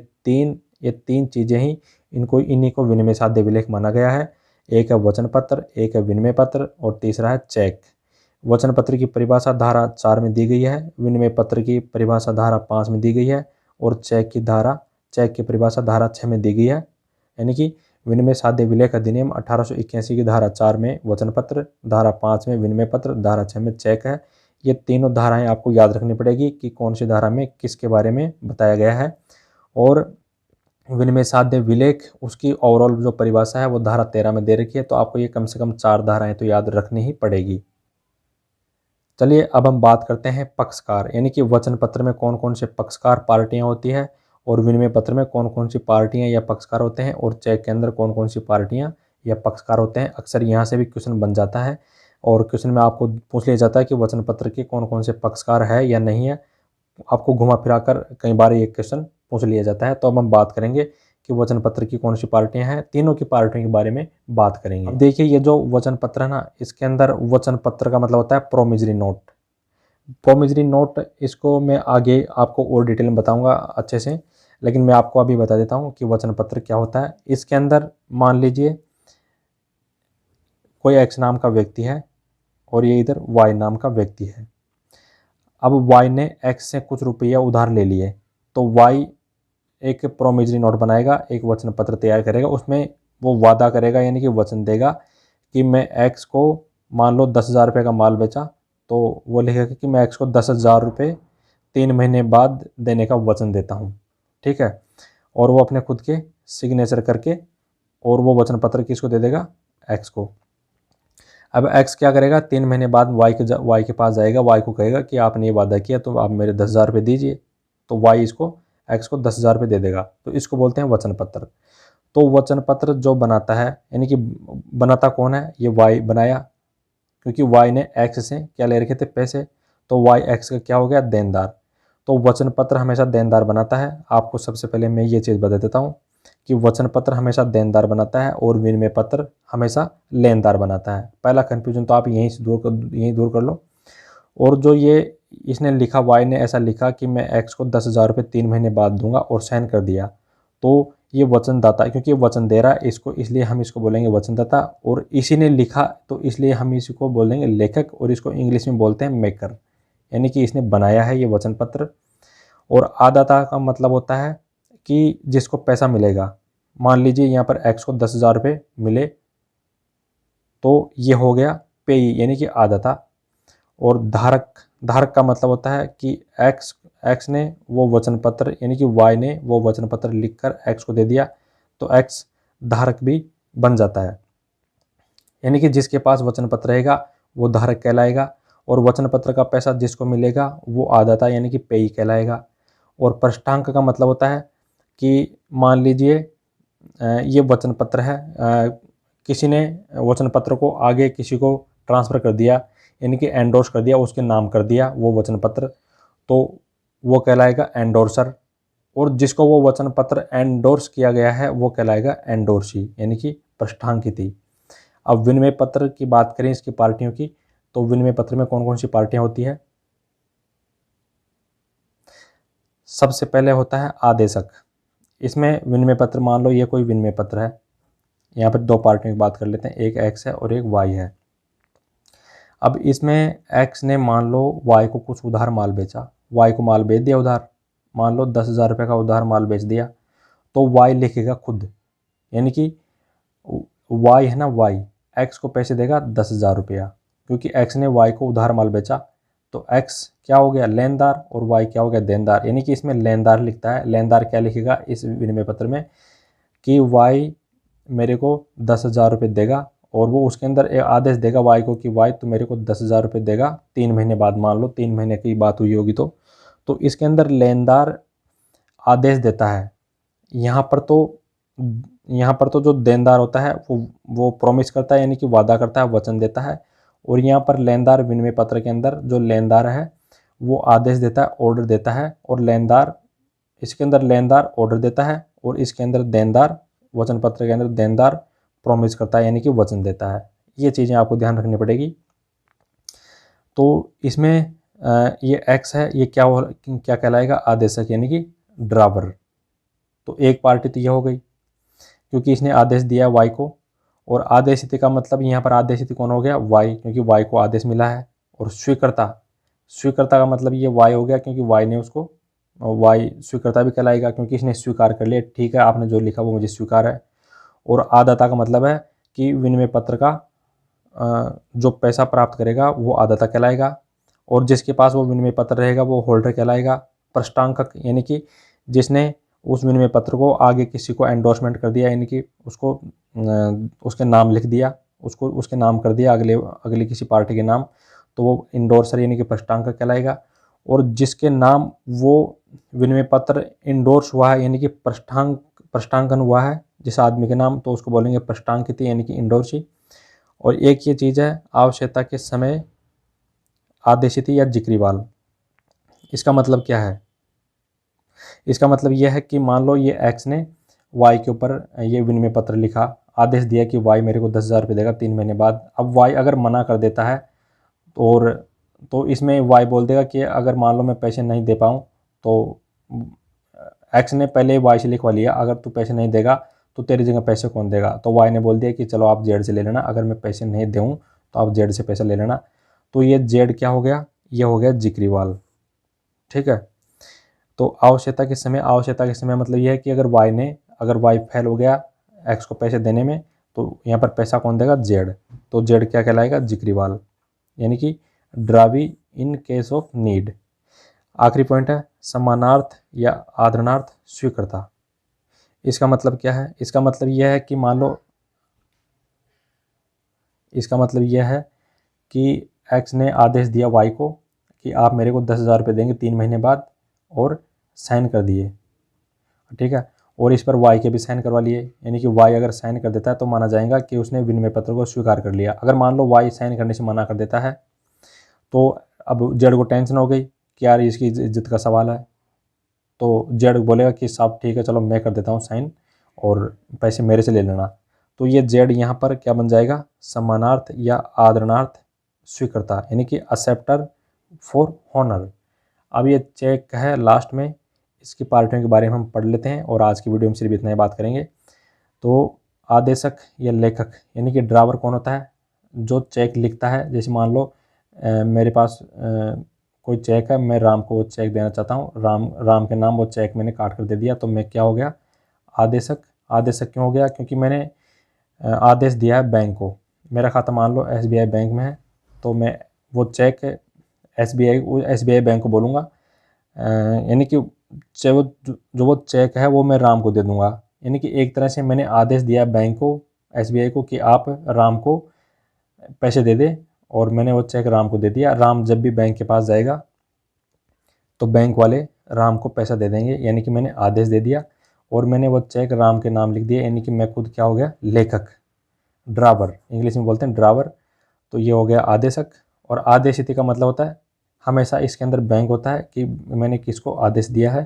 A: तीन चीज़ें ही इन्हीं को विनिमय साध्य विलेख माना गया है। एक है वचन पत्र, एक है विनिमय पत्र और तीसरा है चेक। वचन पत्र की परिभाषा धारा 4 में दी गई है, विनिमय पत्र की परिभाषा धारा 5 में दी गई है और चेक की परिभाषा धारा 6 में दी गई है। यानी कि विनिमय साध्य विलेख अधिनियम 1881 की धारा 4 में वचन पत्र, धारा 5 में विनिमय पत्र, धारा 6 में चेक है। ये तीनों धाराएं आपको याद रखनी पड़ेगी कि कौन सी धारा में किसके बारे में बताया गया है। और विनिमय साध्य विलेख, उसकी ओवरऑल जो परिभाषा है वो धारा 13 में दे रखी है, तो आपको ये कम से कम 4 धाराएं तो याद रखनी ही पड़ेगी। चलिए अब हम बात करते हैं पक्षकार, यानी कि वचन पत्र में कौन कौन से पक्षकार पार्टियां होती है और विनिमय पत्र में कौन कौन सी पार्टियां या पक्षकार होते हैं और चेक के अंदर कौन कौन सी पार्टियां या पक्षकार होते हैं। अक्सर यहाँ से भी क्वेश्चन बन जाता है और क्वेश्चन में आपको पूछ लिया जाता है कि वचन पत्र के कौन कौन से पक्षकार है या नहीं है। आपको घुमा फिरा कर कई बार ये क्वेश्चन पूछ लिया जाता है। तो अब हम बात करेंगे कि वचन पत्र की कौन सी पार्टियां हैं, तीनों की पार्टियों के बारे में बात करेंगे। अब देखिए, ये जो वचन पत्र है ना, इसके अंदर वचन पत्र का मतलब होता है प्रोमिजरी नोट। प्रोमिजरी नोट, इसको मैं आगे आपको और डिटेल में बताऊंगा अच्छे से, लेकिन मैं आपको अभी बता देता हूं कि वचन पत्र क्या होता है। इसके अंदर मान लीजिए कोई एक्स नाम का व्यक्ति है और ये इधर वाई नाम का व्यक्ति है। अब वाई ने एक्स से कुछ रुपया उधार ले लिए, तो वाई एक प्रोमिजरी नोट बनाएगा, एक वचन पत्र तैयार करेगा, उसमें वो वादा करेगा यानी कि वचन देगा कि मैं एक्स को मान लो 10,000 रुपये का माल बेचा, तो वो लिखेगा कि मैं एक्स को 10,000 रुपये 3 महीने बाद देने का वचन देता हूँ। ठीक है, और वो अपने खुद के सिग्नेचर करके और वो वचन पत्र किसको दे देगा, एक्स को। अब एक्स क्या करेगा, 3 महीने बाद वाई के पास जाएगा, वाई को कहेगा कि आपने ये वादा किया तो आप मेरे 10,000 रुपये दीजिए। तो वाई इसको एक्स को 10,000 रुपये दे देगा, तो इसको बोलते हैं वचन पत्र। तो वचन पत्र जो बनाता है, यानी कि बनाता कौन है, ये वाई बनाया, क्योंकि वाई ने एक्स से क्या ले रखे थे, पैसे, तो वाई एक्स का क्या हो गया, देनदार। तो वचन पत्र हमेशा देनदार बनाता है। आपको सबसे पहले मैं ये चीज़ बता देता हूँ कि वचन पत्र हमेशा देनदार बनाता है और विनिमय पत्र हमेशा लेनदार बनाता है। पहला कन्फ्यूजन तो आप यहीं दूर कर लो। और जो ये इसने लिखा, वाई ने ऐसा लिखा कि मैं एक्स को 10,000 रुपये 3 महीने बाद दूंगा और साइन कर दिया, तो ये वचनदाता, क्योंकि ये वचन दे रहा है इसको, इसलिए हम इसको बोलेंगे वचनदाता। और इसी ने लिखा तो इसलिए हम इसको बोलेंगे लेखक, और इसको इंग्लिश में बोलते हैं मेकर, यानी कि इसने बनाया है ये वचन पत्र। और आदाता का मतलब होता है कि जिसको पैसा मिलेगा। मान लीजिए यहाँ पर एक्स को 10,000 रुपये मिले, तो ये हो गया पेई यानी कि आदाता। और धारक का मतलब होता है कि एक्स ने वो वचन पत्र, यानी कि वाई ने वो वचन पत्र लिखकर एक्स को दे दिया, तो एक्स धारक भी बन जाता है। यानी कि जिसके पास वचन पत्र रहेगा वो धारक कहलाएगा, और वचन पत्र का पैसा जिसको मिलेगा वो आदाता यानी कि पेई कहलाएगा। और पृष्ठांक का मतलब होता है कि मान लीजिए ये वचन पत्र है, किसी ने वचन पत्र को आगे किसी को ट्रांसफ़र कर दिया, यानी कि एंडोर्स कर दिया, उसके नाम कर दिया वो वचन पत्र, तो वो कहलाएगा एंडोर्सर। और जिसको वो वचन पत्र एंडोर्स किया गया है वो कहलाएगा एंडोर्सी, यानी कि पृष्ठांकित। अब विनिमय पत्र की बात करें इसकी पार्टियों की, तो विनिमय पत्र में कौन कौन सी पार्टियां होती है? सबसे पहले होता है आदेशक। इसमें विनिमय पत्र, मान लो ये कोई विनिमय पत्र है, यहाँ पर दो पार्टियों की बात कर लेते हैं, एक एक्स है और एक वाई है। अब इसमें एक्स ने मान लो वाई को कुछ उधार माल बेचा, वाई को माल बेच दिया उधार, मान लो 10,000 रुपये का उधार माल बेच दिया, तो वाई लिखेगा खुद, यानी कि वाई है ना, वाई एक्स को पैसे देगा 10,000 रुपया, क्योंकि एक्स ने वाई को उधार माल बेचा, तो एक्स क्या हो गया? लेनदार, और वाई क्या हो गया? देनदार। यानी कि इसमें लेनदार लिखता है। लेनदार क्या लिखेगा इस विनिमय पत्र में? कि वाई मेरे को 10,000 रुपये देगा, और वो उसके अंदर एक आदेश देगा वाई को कि वाई तो मेरे को 10,000 रुपये देगा 3 महीने बाद, मान लो 3 महीने की बात हुई होगी, तो इसके अंदर लेनदार आदेश देता है। यहाँ पर तो जो देनदार होता है वो प्रॉमिस करता है, यानी कि वादा करता है, वचन देता है, और यहाँ पर लेनदार विनिमय पत्र के अंदर जो लेनदार है वो आदेश देता है, ऑर्डर देता है, और लेनदार, इसके अंदर लेनदार ऑर्डर देता है, और इसके अंदर देनदार, वचन पत्र के अंदर देनदार प्रॉमिस करता है, यानी कि वचन देता है। ये चीज़ें आपको ध्यान रखनी पड़ेगी। तो इसमें ये एक्स है, ये क्या कहलाएगा? आदेशक, यानी कि ड्रावर। तो एक पार्टी तो ये हो गई, क्योंकि इसने आदेश दिया वाई को, और आदेशित का मतलब यहाँ पर आदेशित कौन हो गया? वाई, क्योंकि वाई को आदेश मिला है। और स्वीकर्ता, स्वीकर्ता का मतलब ये वाई हो गया, क्योंकि वाई ने उसको, वाई स्वीकर्ता भी कहलाएगा, क्योंकि इसने स्वीकार कर लिया, ठीक है आपने जो लिखा वो मुझे स्वीकार है। और आदाता का मतलब है कि विनिमय पत्र का जो पैसा प्राप्त करेगा वो आदाता कहलाएगा, और जिसके पास वो विनिमय पत्र रहेगा वो होल्डर कहलाएगा। पृष्ठांकक, यानी कि जिसने उस विनिमय पत्र को आगे किसी को एंडोर्समेंट कर दिया, यानी कि उसको उसके नाम लिख दिया, उसको उसके नाम कर दिया अगली किसी पार्टी के नाम, तो वो इंडोर्सर यानी कि पृष्ठांकक कहलाएगा। और जिसके नाम वो विनिमय पत्र इंडोर्स हुआ है, यानी कि पृष्ठांकन हुआ है जिस आदमी के नाम, तो उसको बोलेंगे पृष्ठांकित, यानी कि इंडोर्सी। और एक ये चीज़ है आवश्यकता के समय आदेशित या जिक्रीवाल। इसका मतलब क्या है? इसका मतलब यह है कि मान लो ये एक्स ने वाई के ऊपर ये विनिमय पत्र लिखा, आदेश दिया कि वाई मेरे को 10,000 रुपये देगा 3 महीने बाद। अब वाई अगर मना कर देता है और तो इसमें वाई बोल देगा कि अगर मान लो मैं पैसे नहीं दे पाऊँ, तो एक्स ने पहले वाई से लिखवा लिया, अगर तू पैसे नहीं देगा तो तेरी जगह पैसे कौन देगा? तो वाई ने बोल दिया कि चलो आप जेड से ले लेना, अगर मैं पैसे नहीं दूँ तो आप जेड से पैसा ले लेना। तो ये जेड क्या हो गया? ये हो गया जिक्रीवाल, ठीक है। तो आवश्यकता के समय मतलब यह है कि अगर वाई फेल हो गया एक्स को पैसे देने में, तो यहाँ पर पैसा कौन देगा? जेड। तो जेड क्या कहलाएगा? जिक्रीवाल, यानी कि ड्रावी इन केस ऑफ नीड। आखिरी पॉइंट है सम्मानार्थ या आदरणार्थ स्वीकृता। इसका मतलब क्या है? इसका मतलब यह है कि मान लो, इसका मतलब यह है कि एक्स ने आदेश दिया वाई को कि आप मेरे को 10,000 रुपये देंगे 3 महीने बाद, और साइन कर दिए, ठीक है। और इस पर वाई के भी साइन करवा लिए, यानी कि वाई अगर साइन कर देता है तो माना जाएगा कि उसने विनिमय पत्र को स्वीकार कर लिया। अगर मान लो वाई साइन करने से मना कर देता है, तो अब जेड को टेंशन हो गई कि यार इसकी इज्जत का सवाल है, तो जेड बोलेगा कि साहब ठीक है चलो मैं कर देता हूँ साइन, और पैसे मेरे से ले लेना। तो ये जेड यहाँ पर क्या बन जाएगा? सम्मानार्थ या आदरणार्थ स्वीकृता, यानी कि एक्सेप्टर फॉर हॉनर। अब ये चेक है लास्ट में, इसकी पार्टियों के बारे में हम पढ़ लेते हैं, और आज की वीडियो में सिर्फ इतना ही बात करेंगे। तो आदेशक या लेखक, यानी कि ड्रावर कौन होता है? जो चेक लिखता है। जैसे मान लो मेरे पास कोई चेक है, मैं राम को वो चेक देना चाहता हूँ, राम के नाम वो चेक मैंने काट कर दे दिया, तो मैं क्या हो गया? आदेशक। आदेशक क्यों हो गया? क्योंकि मैंने आदेश दिया है बैंक को। मेरा खाता मान लो SBI बैंक में है, तो मैं वो चेक SBI बैंक को बोलूँगा, यानी कि जो वो चेक है वो मैं राम को दे दूँगा। यानी कि एक तरह से मैंने आदेश दिया बैंक को, SBI को, कि आप राम को पैसे दे दे, और मैंने वो चेक राम को दे दिया। राम जब भी बैंक के पास जाएगा तो बैंक वाले राम को पैसा दे देंगे, यानी कि मैंने आदेश दे दिया, और मैंने वो चेक राम के नाम लिख दिया, यानी कि मैं खुद क्या हो गया? लेखक, ड्रावर, इंग्लिश में बोलते हैं ड्रावर। तो ये हो गया आदेशक। और आदेशित का मतलब होता है हमेशा इसके अंदर बैंक होता है कि मैंने किसको आदेश दिया है।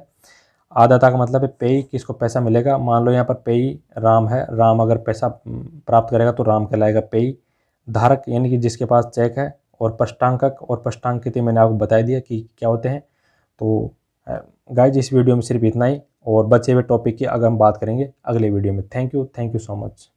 A: आदाता का मतलब है पेई, किसको पैसा मिलेगा। मान लो यहाँ पर पेई राम है, राम अगर पैसा प्राप्त करेगा तो राम कहलाएगा पेई। धारक यानी कि जिसके पास चेक है, और पष्टांकक और पष्टांकित मैंने आपको बता दिया कि क्या होते हैं। तो गाइज इस वीडियो में सिर्फ इतना ही, और बचे हुए टॉपिक की अगर हम बात करेंगे अगले वीडियो में। Thank you so much.